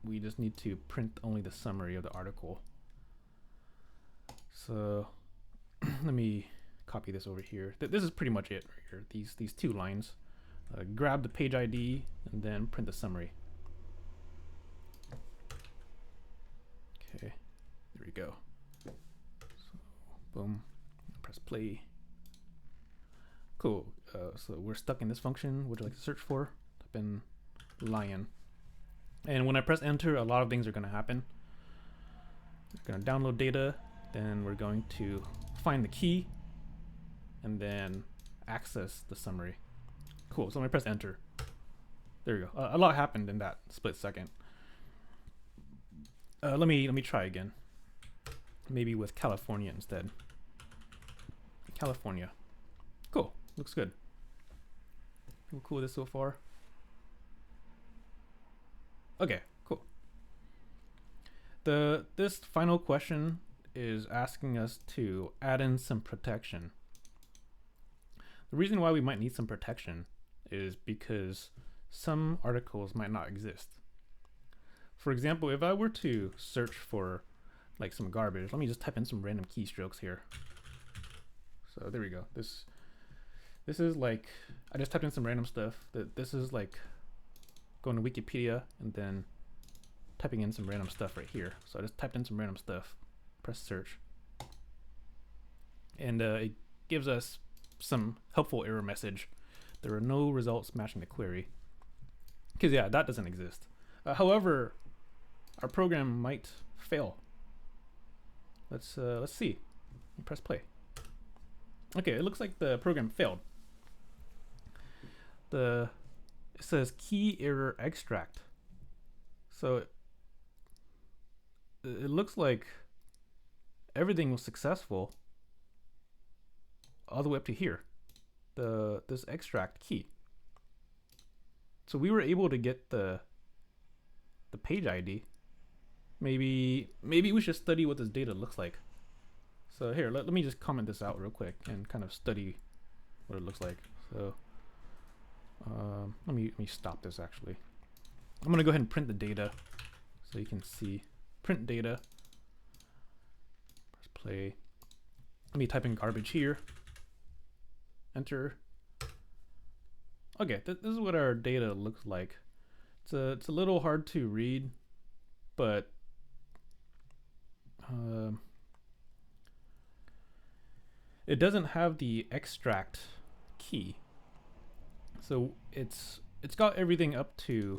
we just need to print only the summary of the article. So let me copy this over here. This is pretty much it right here. These two lines. Grab the page ID and then print the summary. Okay, there we go. So boom, press play. Cool. So we're stuck in this function. What would you like to search for? Type in lion. And when I press enter, a lot of things are going to happen. We're going to download data, then we're going to find the key, and then access the summary. Cool, so let me press enter. There we go. A lot happened in that split second. Let me try again. Maybe with California instead. California. Cool, looks good. Feel cool with this so far? Okay, cool. This final question is asking us to add in some protection. The reason why we might need some protection is because some articles might not exist. For example, if I were to search for like some garbage, let me just type in some random keystrokes here. So there we go. This is like, I just typed in some random stuff. This is like going to Wikipedia and then typing in some random stuff right here. So I just typed in some random stuff, press search, and it gives us some helpful error message. There are no results matching the query, because yeah, that doesn't exist. However, our program might fail. Let's see. Press play. Okay, it looks like the program failed. It says key error extract. So it looks like everything was successful all the way up to here, this extract key. So we were able to get the page ID. Maybe we should study what this data looks like. So here, let me just comment this out real quick and kind of study what it looks like. So let me stop this actually. I'm gonna go ahead and print the data so you can see. Print data. Press play. Let me type in garbage here. Enter. Okay, this is what our data looks like. It's a little hard to read, but it doesn't have the extract key. So it's got everything up to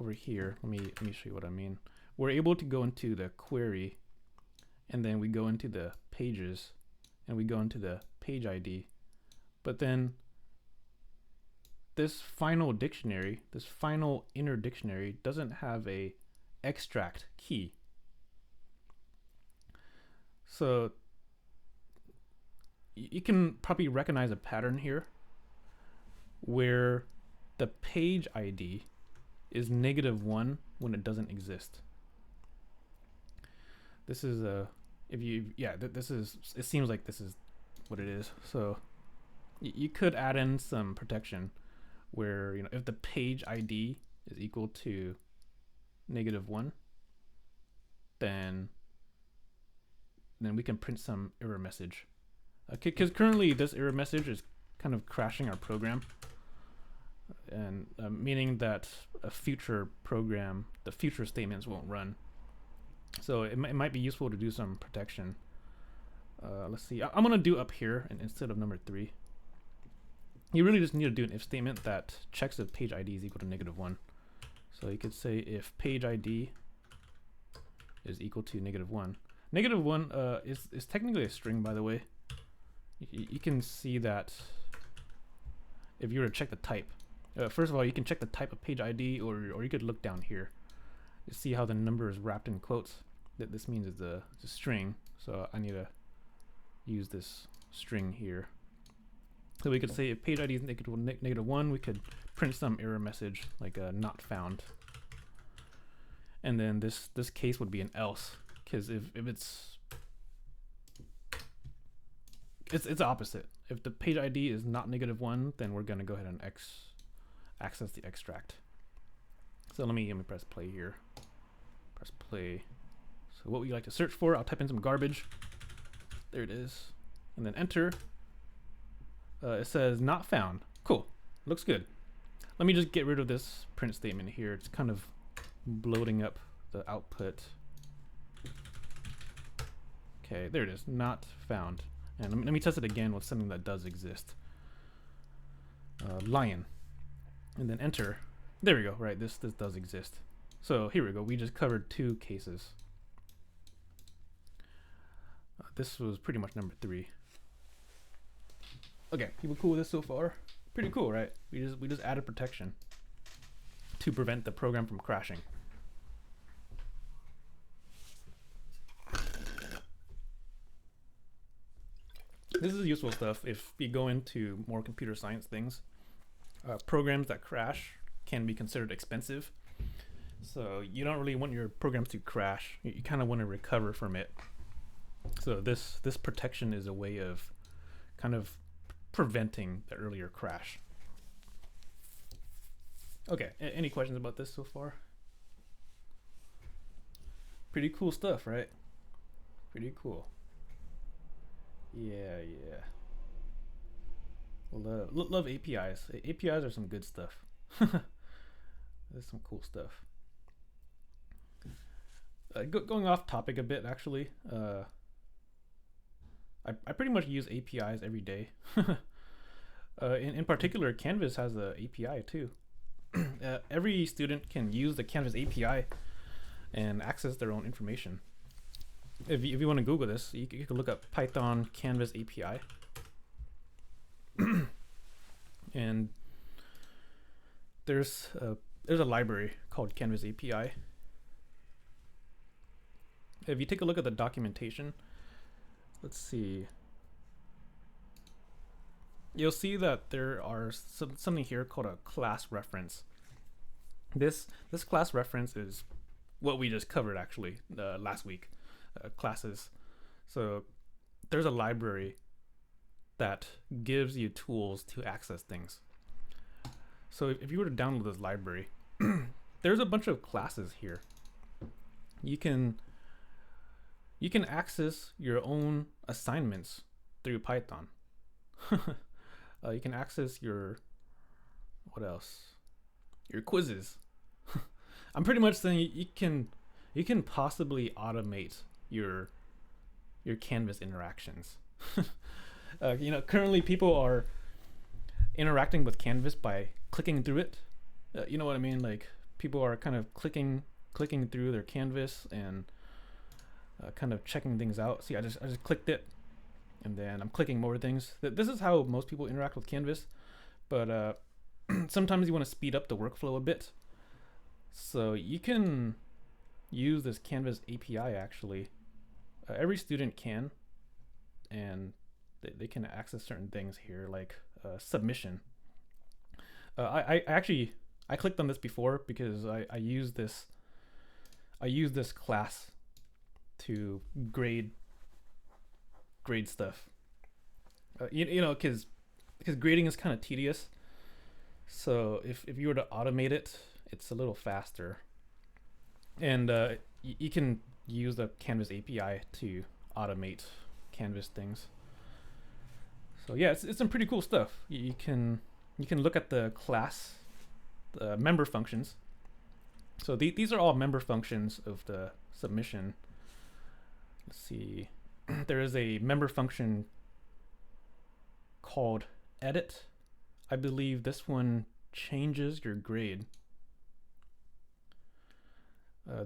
over here. Let me show you what I mean. We're able to go into the query, and then we go into the pages, and we go into the page ID. But then this final dictionary, this final inner dictionary, doesn't have a extract key. So you can probably recognize a pattern here where the page ID is -1 when it doesn't exist. This is this is, it seems like this is what it is. So you could add in some protection where, you know, if the page ID is equal to -1, then we can print some error message. Because currently this error message is kind of crashing our program, and meaning that a future program, the future statements won't run. So it might be useful to do some protection. Let's see. I'm gonna do up here, and instead of number 3, you really just need to do an if statement that checks if page ID is equal to -1. So you could say if page ID is equal to -1. -1 is technically a string, by the way. You can see that if you were to check the type. First of all, you can check the type of page ID, or you could look down here. You see how the number is wrapped in quotes. That this means it's a string. So I need to use this string here. So we could say if page ID is equal to -1, we could print some error message like a not found. And then this case would be an else, because if it's opposite. If the page ID is not -1, then we're gonna go ahead and access the extract. So let me press play here. Press play. So what would you like to search for? I'll type in some garbage. There it is. And then enter. It says not found. Cool. Looks good. Let me just get rid of this print statement here. It's kind of bloating up the output. Okay, there it is. Not found. And let me test it again with something that does exist. Lion. And then enter. There we go. Right, this does exist. So here we go. We just covered 2 cases. This was pretty much number 3. Okay, people cool with this so far? Pretty cool, right? We just added protection to prevent the program from crashing. This is useful stuff if you go into more computer science things. Programs that crash can be considered expensive. So you don't really want your programs to crash. You kind of want to recover from it. So this protection is a way of kind of preventing the earlier crash. Okay, any questions about this so far? Pretty cool stuff, right? Pretty cool. Yeah. Love APIs. APIs are some good stuff. There's some cool stuff. Going off topic a bit, actually. I pretty much use APIs every day. In particular, Canvas has an API too. Every student can use the Canvas API and access their own information. If you want to Google this, you can look up Python Canvas API. And there's a library called Canvas API. If you take a look at the documentation, let's see. You'll see that there are something here called a class reference. This class reference is what we just covered actually last week, classes. So there's a library that gives you tools to access things. So if you were to download this library, there's a bunch of classes here. You can access your own assignments through Python. You can access your, what else? Your quizzes. I'm pretty much saying you can possibly automate your Canvas interactions. Currently people are interacting with Canvas by clicking through it. You know what I mean? Like people are kind of clicking through their Canvas and kind of checking things out. See, I just clicked it, and then I'm clicking more things. This is how most people interact with Canvas, but sometimes you want to speed up the workflow a bit. So you can use this Canvas API actually. Every student can, and they can access certain things here like submission. I actually I clicked on this before because I use this class to grade stuff. You know, because grading is kind of tedious. So if you were to automate it, it's a little faster. And you can use the Canvas API to automate Canvas things. So yeah, it's some pretty cool stuff. You can look at the class, the member functions. So these are all member functions of the submission. Let's see. There is a member function called edit. I believe this one changes your grade.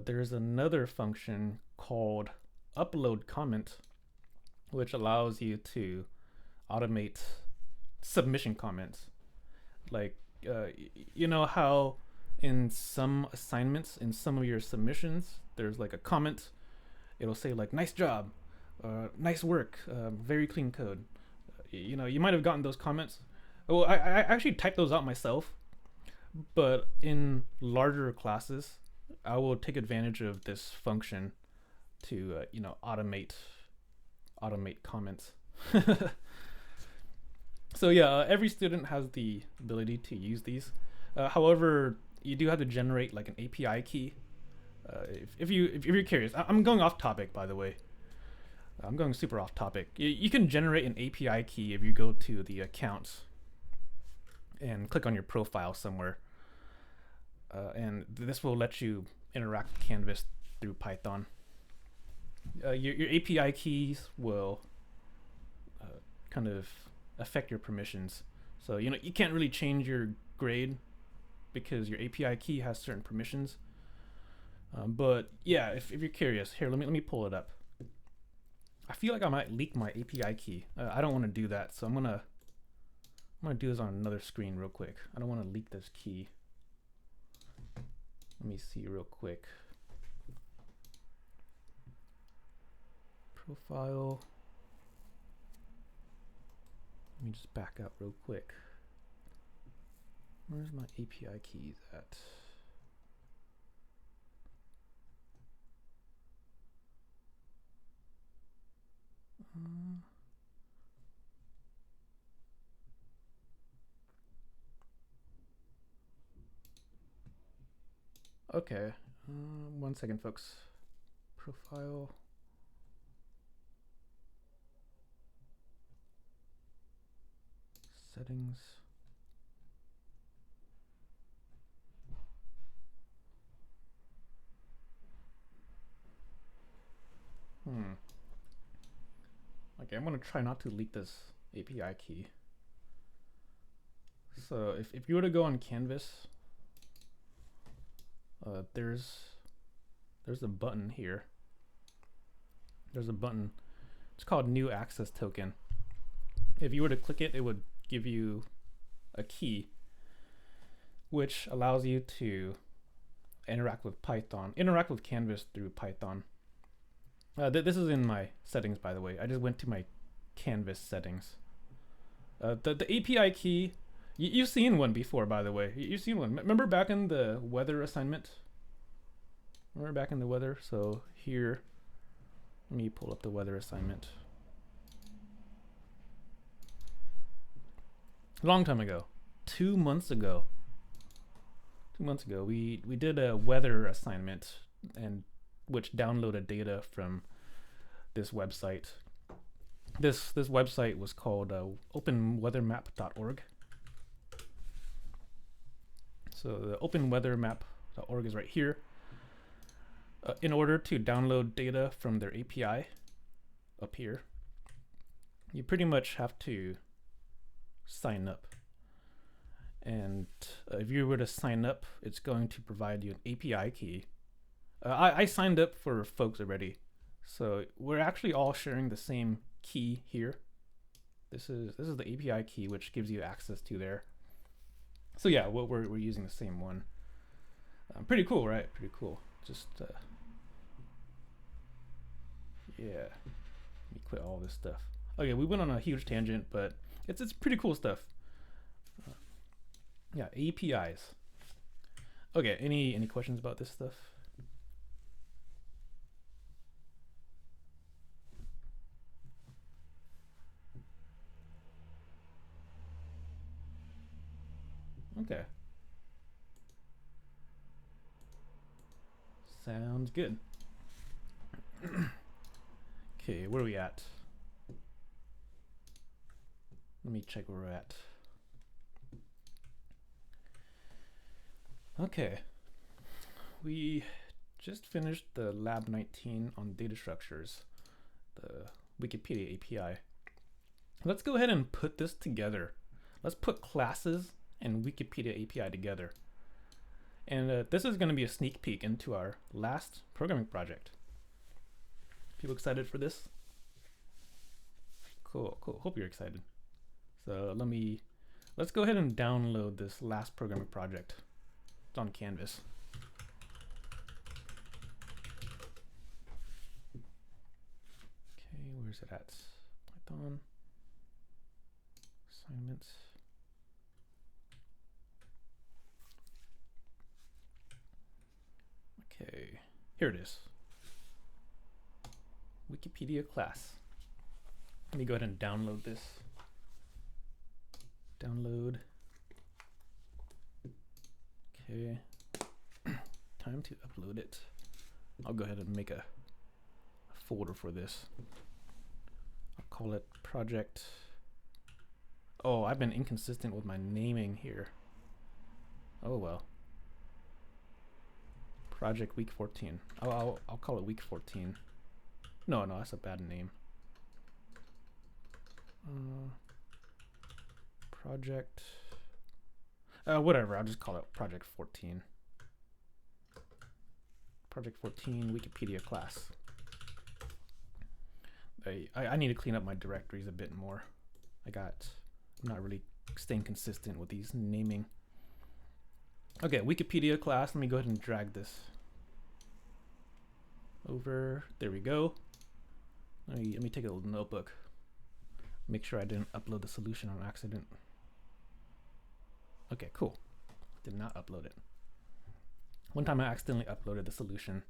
There's another function called upload comment, which allows you to automate submission comments. Like, you know how in some assignments, in some of your submissions, there's like a comment. It'll say like, nice job, nice work, very clean code. You know, you might have gotten those comments. Well, I actually typed those out myself, but in larger classes, I will take advantage of this function to you know, automate comments. So yeah, every student has the ability to use these. However, you do have to generate like an API key. If you're curious, I'm going off topic, by the way. I'm going super off topic. You can generate an API key if you go to the accounts and click on your profile somewhere. And this will let you interact with Canvas through Python. Your API keys will kind of affect your permissions. So you know, you can't really change your grade because your API key has certain permissions. But yeah, if you're curious, here, let me pull it up. I feel like I might leak my API key. I don't want to do that, so I'm gonna do this on another screen real quick. I don't want to leak this key. Let me see real quick. Profile. Let me just back up real quick. Where's my API keys at? Okay, 1 second, folks. Profile. Settings. Okay, I'm gonna try not to leak this API key. So if you were to go on Canvas, there's a button here. There's a button. It's called New Access Token. If you were to click it, it would give you a key, which allows you to interact with Canvas through Python. This is in my settings, by the way. I just went to my Canvas settings. The API key, you've seen one before, by the way. You've seen one. Remember back in the weather assignment? Remember back in the weather? So here, let me pull up the weather assignment. A long time ago, 2 months ago. 2 months ago, we did a weather assignment, and which downloaded data from this website. This website was called openweathermap.org. So the openweathermap.org is right here. In order to download data from their API up here, you pretty much have to sign up. And if you were to sign up, it's going to provide you an API key. I signed up for folks already, so we're actually all sharing the same key here. This is the API key, which gives you access to there. So yeah, we're using the same one. Pretty cool, right? Pretty cool. Just yeah. Let me quit all this stuff. Okay, we went on a huge tangent, but it's pretty cool stuff. Yeah, APIs. Okay, any questions about this stuff? Okay. Sounds good. Okay, where are we at? Let me check where we're at. Okay. We just finished the lab 19 on data structures, the Wikipedia API. Let's go ahead and put this together. Let's put classes and Wikipedia API together. And this is going to be a sneak peek into our last programming project. People excited for this? Cool, cool. Hope you're excited. So let's go ahead and download this last programming project. It's on Canvas. Okay, where's it at? Python. Assignments. Okay, here it is. Wikipedia class. Let me go ahead and download this. Download. Okay. Time to upload it. I'll go ahead and make a folder for this. I'll call it project. Oh, I've been inconsistent with my naming here. Oh well. Project week 14. I'll call it week 14. No, that's a bad name. Project. Whatever. I'll just call it project 14. Project 14 Wikipedia class. I need to clean up my directories a bit more. I'm not really staying consistent with these naming. Okay, Wikipedia class. Let me go ahead and drag this over. There we go. Let me take a little notebook. Make sure I didn't upload the solution on accident. Okay, cool. Did not upload it. One time I accidentally uploaded the solution.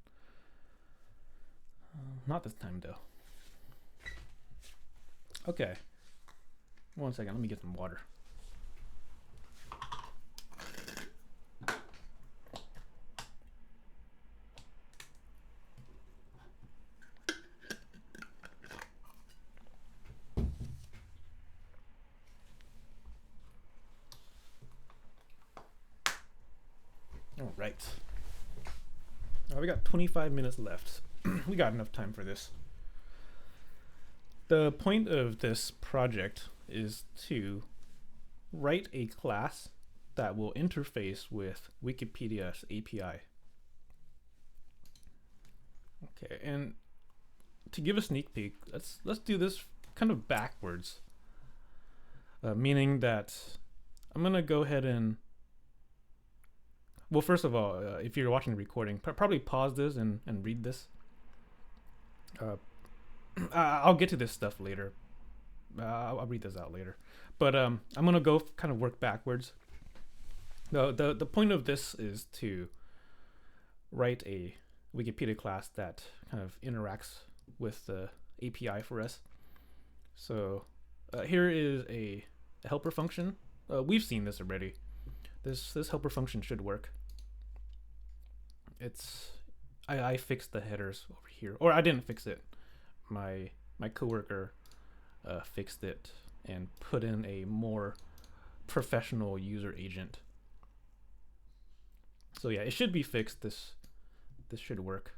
Not this time though. Okay. One second, let me get some water. All right. We got 25 minutes left. We got enough time for this. The point of this project is to write a class that will interface with Wikipedia's API. Okay, and to give a sneak peek, let's do this kind of backwards. Meaning that I'm gonna go ahead and, well, first of all, if you're watching the recording, probably pause this and read this. I'll get to this stuff later. I'll read this out later. But I'm gonna go kind of work backwards. The point of this is to write a Wikipedia class that kind of interacts with the API for us. So here is a helper function. We've seen this already. This helper function should work. I fixed the headers over here, or I didn't fix it. My coworker fixed it and put in a more professional user agent. So yeah, it should be fixed. This should work.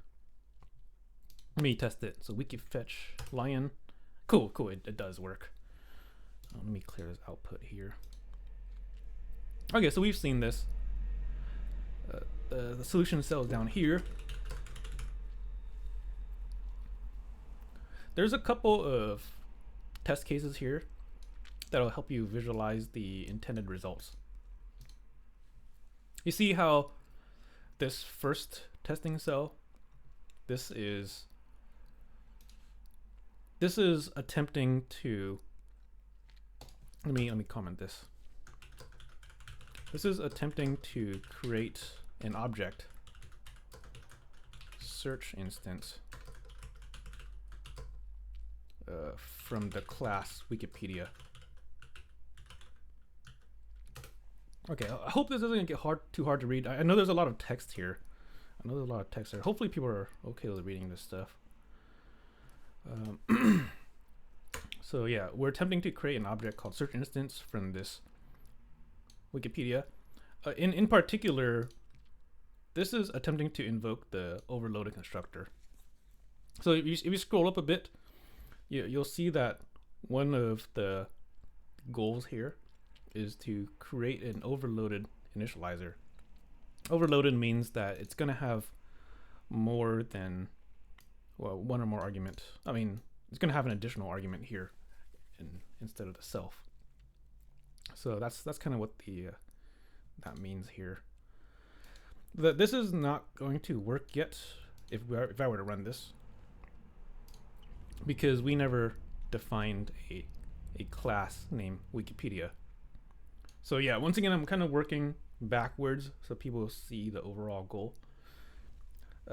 Let me test it. So wiki fetch lion. Cool. It does work. Let me clear this output here. Okay, so we've seen this. The solution cell is down here. There's a couple of test cases here that'll help you visualize the intended results. You see how this first testing cell, this is attempting to, let me comment this. This is attempting to create an object search instance from the class Wikipedia. Okay, I hope this doesn't get too hard to read. I know there's a lot of text here. Hopefully people are okay with reading this stuff. So yeah, we're attempting to create an object called search instance from this Wikipedia. In particular, this is attempting to invoke the overloaded constructor. So if you scroll up a bit, you'll see that one of the goals here is to create an overloaded initializer. Overloaded means that it's going to have more than, well, one or more argument. I mean, it's going to have an additional argument here instead of the self. So that's kind of what that means here. This is not going to work yet if I were to run this, because we never defined a class named Wikipedia. So yeah, once again, I'm kind of working backwards so people see the overall goal.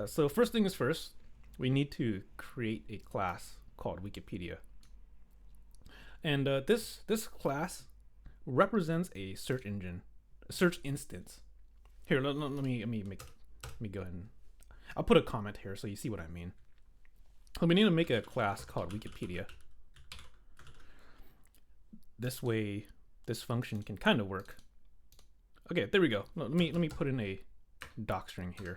So first thing is first, we need to create a class called Wikipedia. And this class represents a search engine, a search instance. Here, let me go ahead and I'll put a comment here so you see what I mean. So we need to make a class called Wikipedia. This way, this function can kind of work. Okay, there we go. Let me put in a docstring here.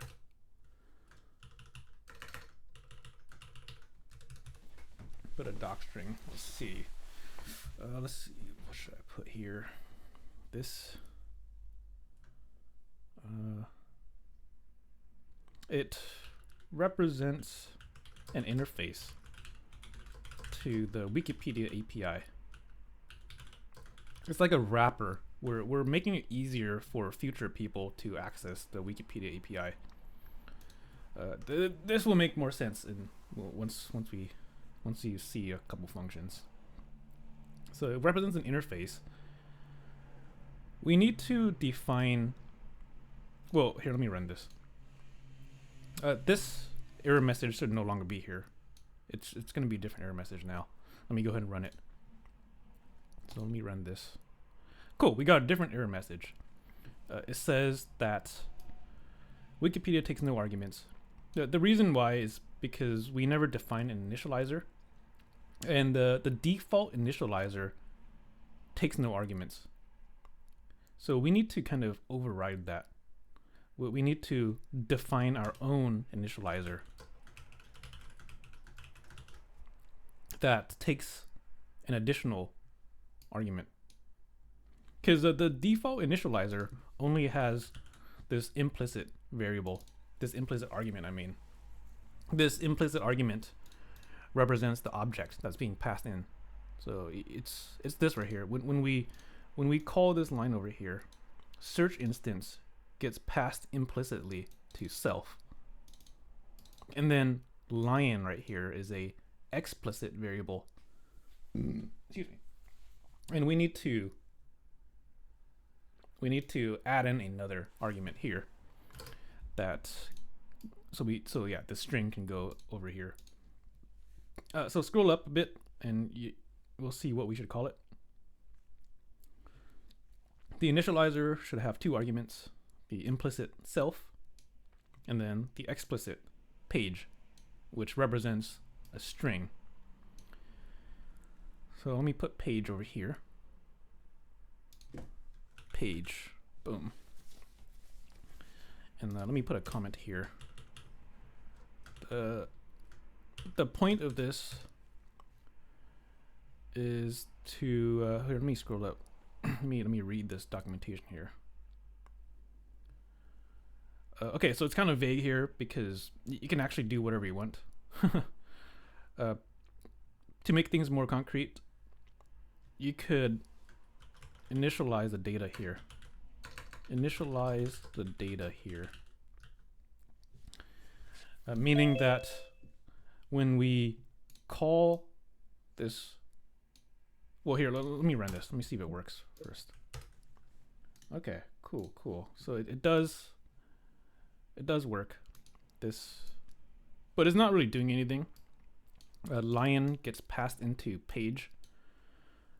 Put a docstring. Let's see. What should I put here? This. It represents an interface to the Wikipedia API. It's like a wrapper. We're making it easier for future people to access the Wikipedia API. This will make more sense once you see a couple functions. So it represents an interface. We need to define. Well, here, let me run this. This error message should no longer be here. It's going to be a different error message now. Let me go ahead and run it. So let me run this. Cool, we got a different error message. It says that Wikipedia takes no arguments. The reason why is because we never defined an initializer, and the default initializer takes no arguments. So we need to kind of override that. We need to define our own initializer that takes an additional argument. Because the default initializer only has this implicit variable, this implicit argument, I mean. This implicit argument represents the object that's being passed in. So it's this right here. When we call this line over here, search instance gets passed implicitly to self. And then lion right here is a explicit variable. Excuse me. And we need to add in another argument here so yeah, the string can go over here. So scroll up a bit and we'll see what we should call it. The initializer should have two arguments, the implicit self and then the explicit page, which represents a string. So let me put page over here. Page, boom. And let me put a comment here. The point of this is to here, let me scroll up. let me read this documentation here. Okay, so it's kind of vague here because you can actually do whatever you want. To make things more concrete, you could initialize the data here. initialize the data here, meaning that when we call this, well, here, let me run this. Let me see if it works first. Okay, cool. So it does work. This, but it's not really doing anything. Lion gets passed into page,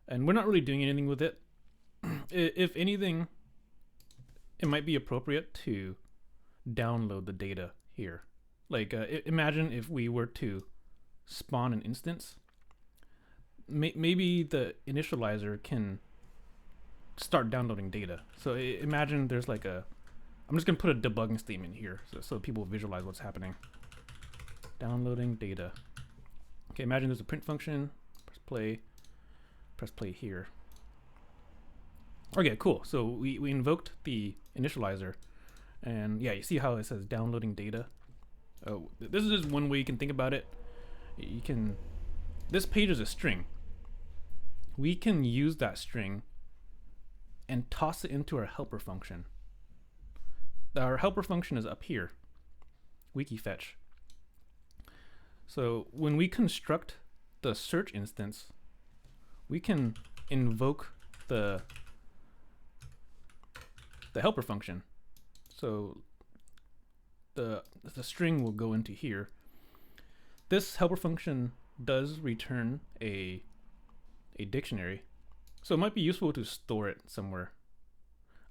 and we're not really doing anything with it. If anything, it might be appropriate to download the data here. Like, imagine if we were to spawn an instance. Maybe the initializer can start downloading data. So imagine there's like I'm just gonna put a debugging statement here so people visualize what's happening. Downloading data. Okay, imagine there's a print function. Press play here. Okay, cool. So we invoked the initializer, and yeah, you see how it says downloading data. Oh, this is just one way you can think about it. This page is a string. We can use that string and toss it into our helper function. Our helper function is up here, wikifetch. So when we construct the search instance, we can invoke the helper function. So the string will go into here. This helper function does return a dictionary, so it might be useful to store it somewhere.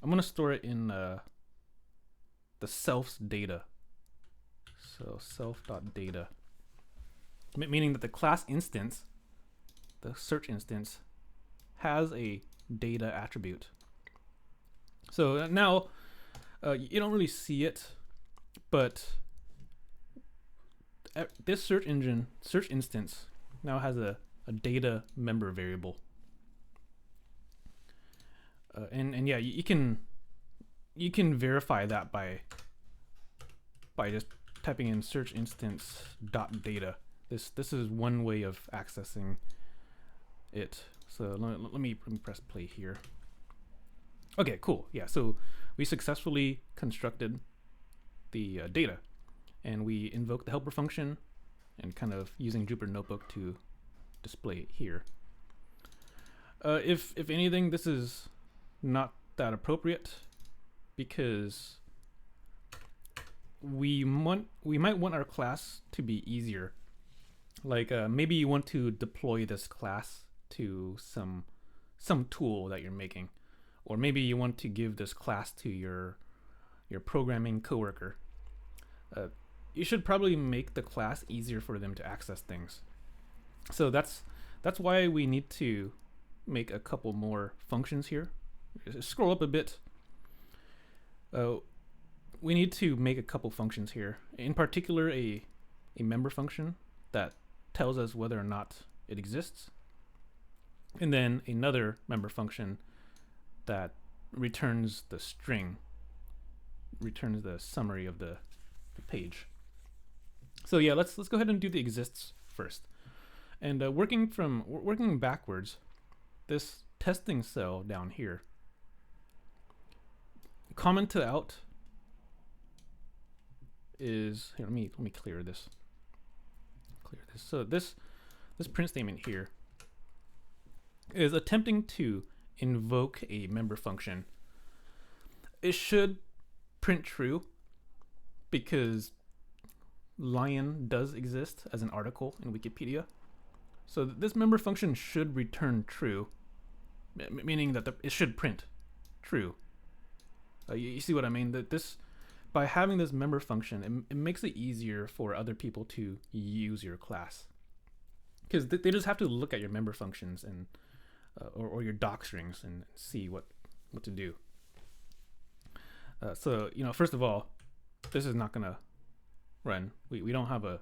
I'm going to store it in the self's data. So self.data, meaning that the class instance, the search instance, has a data attribute. So now you don't really see it, but this search instance now has a data member variable. And yeah, you can verify that by just typing in search instance .data. This is one way of accessing it. So let me press play here. Okay, cool. Yeah, so we successfully constructed the data, and we invoked the helper function and kind of using Jupyter Notebook to display it here. If anything, this is not that appropriate because we might want our class to be easier. Like maybe you want to deploy this class to some tool that you're making, or maybe you want to give this class to your programming coworker. You should probably make the class easier for them to access things. So that's why we need to make a couple more functions here. Scroll up a bit. We need to make a couple functions here. In particular, a member function that tells us whether or not it exists, and then another member function that returns the string, returns the summary of the page. So yeah, let's go ahead and do the exists first. And working backwards, this testing cell down here, comment to out is here. Let me clear this. So this print statement here is attempting to invoke a member function. It should print true because lion does exist as an article in Wikipedia. So this member function should return true, meaning that it should print true. You see what I mean? That by having this member function, it makes it easier for other people to use your class, because they just have to look at your member functions and or your doc strings and see what to do. So first of all, this is not gonna run. We don't have a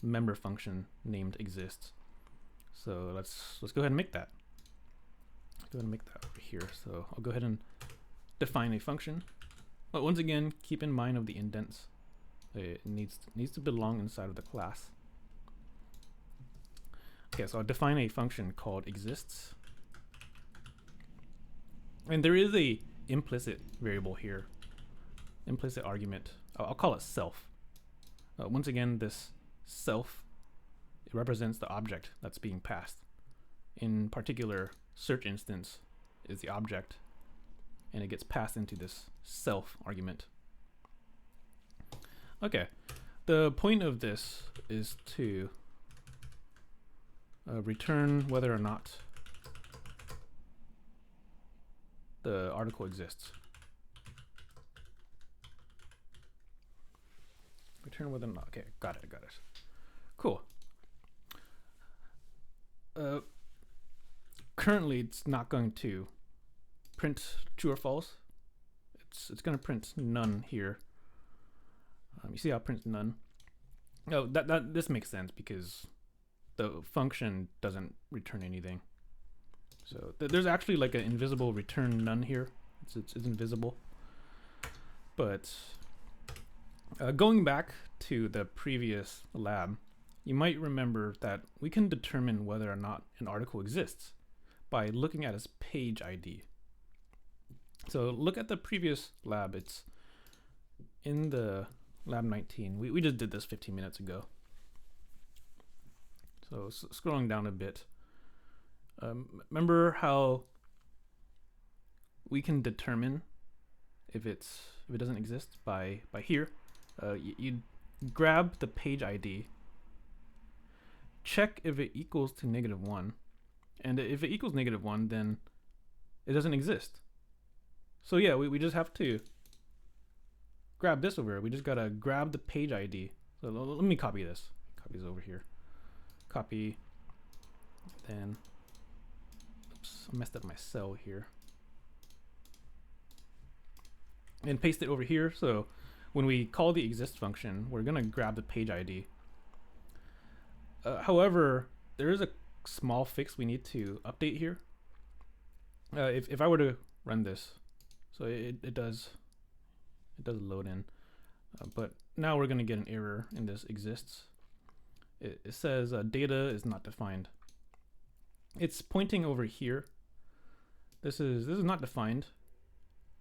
member function named exists. So let's go ahead and make that. Go ahead and make that over here. So I'll go ahead and define a function. But once again, keep in mind of the indents. It needs to belong inside of the class. Okay, so I'll define a function called exists. And there is a implicit variable here, implicit argument. I'll call it self. Once again, this self, it represents the object that's being passed. In particular, search instance is the object, and it gets passed into this self argument. Okay, the point of this is to return whether or not the article exists. Return whether or not. Okay, got it. Cool. Currently, it's not going to print true or false. It's going to print none here. You see how it prints none? Oh, this makes sense because the function doesn't return anything. So there's actually like an invisible return none here. It's invisible. But going back to the previous lab, you might remember that we can determine whether or not an article exists by looking at its page ID. So look at the previous lab. It's in the lab 19. We just did this 15 minutes ago. So scrolling down a bit, remember how we can determine if it doesn't exist by here. You grab the page ID, check if it equals to -1, and if it equals -1, then it doesn't exist. So yeah, we just have to grab this over here. We just gotta grab the page ID. So let me copy this. Copy this over here. Copy. Then, oops, I messed up my cell here. And paste it over here. So when we call the exist function, we're gonna grab the page ID. However, there is a small fix we need to update here. If I were to run this, so it does load in, but now we're gonna get an error in this exists. It says data is not defined. It's pointing over here. This is not defined.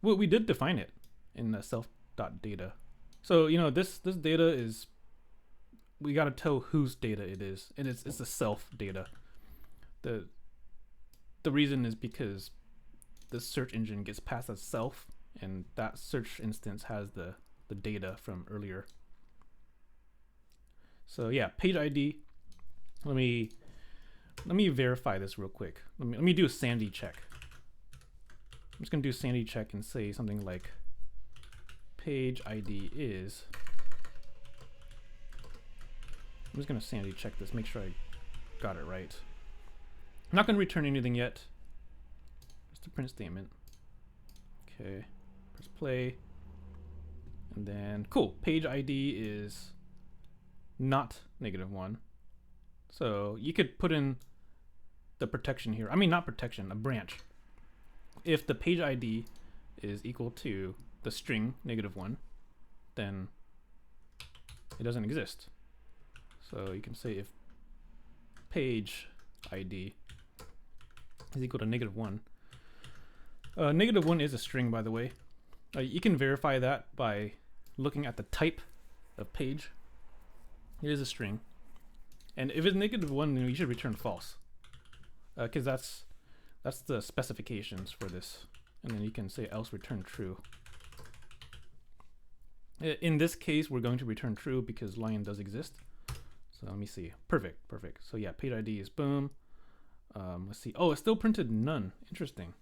Well, we did define it in the self.data. So this data is, we gotta tell whose data it is, and it's the self data. The reason is because the search engine gets passed as self, and that search instance has the data from earlier. So yeah, page ID. Let me verify this real quick. Let me do a sanity check. I'm just gonna do a sanity check and say something like page ID is. I'm just gonna sanity check this, make sure I got it right. I'm not gonna return anything yet. Just a print statement. Okay, press play. And then, cool, page ID is not -1. So you could put in the protection here. I mean, not protection, a branch. If the page ID is equal to the string -1, then it doesn't exist. So you can say if page ID is equal to -1. -1 is a string, by the way. You can verify that by looking at the type of page. It is a string. And if it's -1, then you should return false. Because that's the specifications for this. And then you can say else return true. In this case, we're going to return true because lion does exist. So let me see. Perfect. So yeah, page ID is boom. Let's see. Oh, it still printed none. Interesting.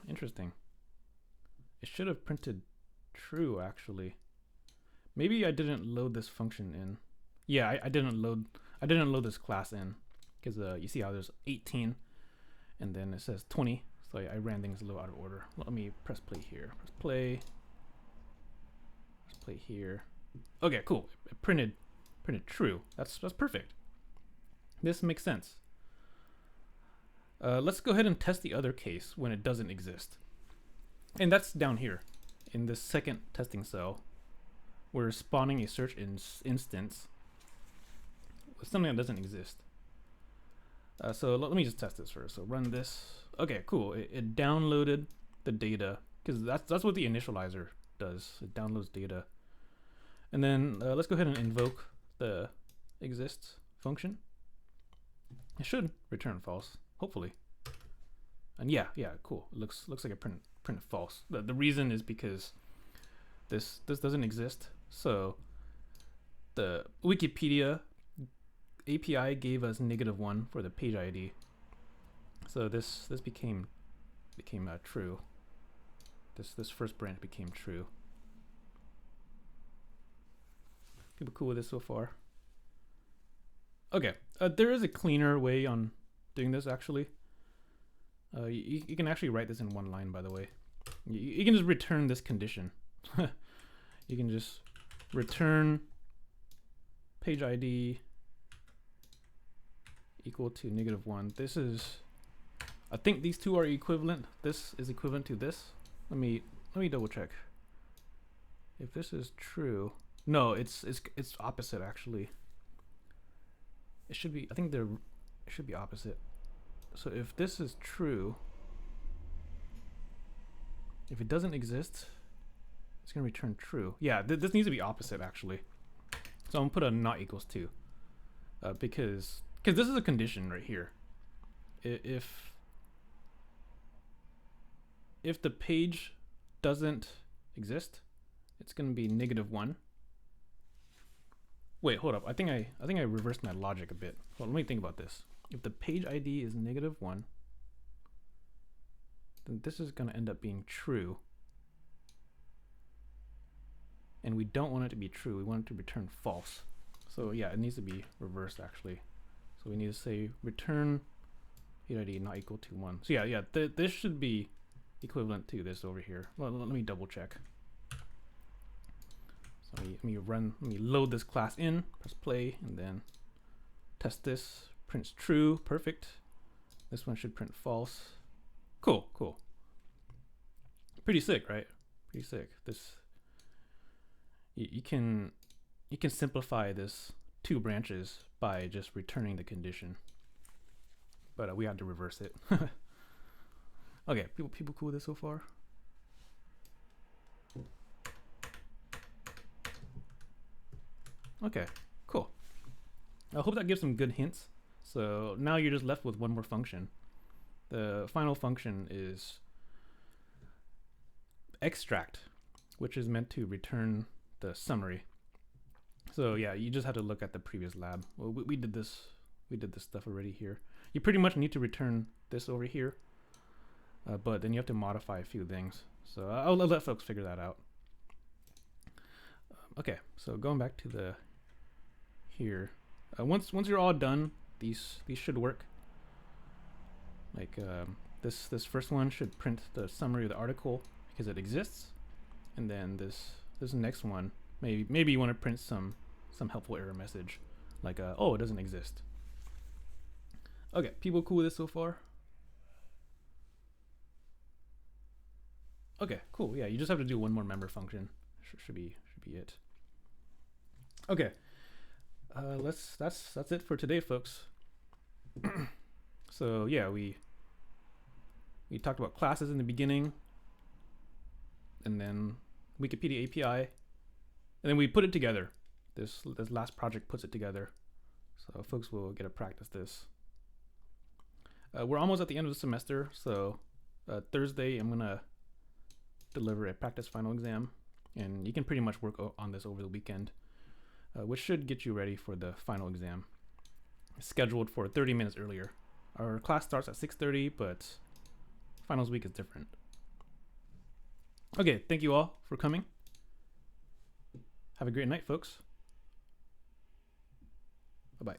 Interesting. It should have printed true, actually. Maybe I didn't load this function in. Yeah, I didn't load this class in because you see how there's 18 and then it says 20. So I ran things a little out of order. Let me press play here. Press play. Press play here. Okay, cool. It printed true. That's perfect. This makes sense. Let's go ahead and test the other case when it doesn't exist. And that's down here in this second testing cell. We're spawning a search instance with something that doesn't exist. So let me just test this first. So run this. Okay, cool. It downloaded the data because that's what the initializer does. It downloads data. And then let's go ahead and invoke the exists function. It should return false, hopefully. And yeah, cool. It looks like a print false. The reason is because this doesn't exist. So the Wikipedia API gave us -1 for the page ID. So this became true. This first branch became true. People cool with this so far? Okay, there is a cleaner way on doing this actually. You can actually write this in one line, by the way. You can just return this condition. You can just return page ID equal to -1. This is, I think these two are equivalent. This is equivalent to this. Let me double check. If this is true, no, it's opposite actually. It should be, I think it should be opposite. So if this is true, if it doesn't exist, it's gonna return true. Yeah, this needs to be opposite actually. So I'm gonna put a not equals to, because this is a condition right here. If the page doesn't exist, it's gonna be -1. Wait, hold up. I think I reversed my logic a bit. Well, let me think about this. If the page ID is -1, then this is gonna end up being true. And we don't want it to be true. We want it to return false. So yeah, it needs to be reversed actually. So we need to say return page ID not equal to 1. So yeah, this should be equivalent to this over here. Well, let me double check. So let me load this class in, press play, and then test this. Prints true, perfect. This one should print false. Cool. Pretty sick, right? Pretty sick. This you can simplify this 2 branches by just returning the condition, but we had to reverse it. Okay, people cool with this so far? Okay, cool. I hope that gives some good hints. So now you're just left with one more function. The final function is extract, which is meant to return the summary. So yeah, you just have to look at the previous lab. Well, we did this stuff already here. You pretty much need to return this over here, but then you have to modify a few things. So I'll let folks figure that out. Okay, so going back to the here. Once you're all done, these should work. Like this first one should print the summary of the article because it exists, and then this next one maybe you want to print some helpful error message like oh, it doesn't exist. Okay, people cool with this so far? Okay, cool. Yeah, you just have to do one more member function. Should be it. Okay. That's it for today, folks. So yeah, we talked about classes in the beginning, and then Wikipedia API, and then we put it together. This last project puts it together, so folks will get to practice this. We're almost at the end of the semester, so Thursday I'm gonna deliver a practice final exam, and you can pretty much work on this over the weekend, which should get you ready for the final exam. It's scheduled for 30 minutes earlier. Our class starts at 6:30, but finals week is different. Okay, thank you all for coming. Have a great night, folks. Bye-bye.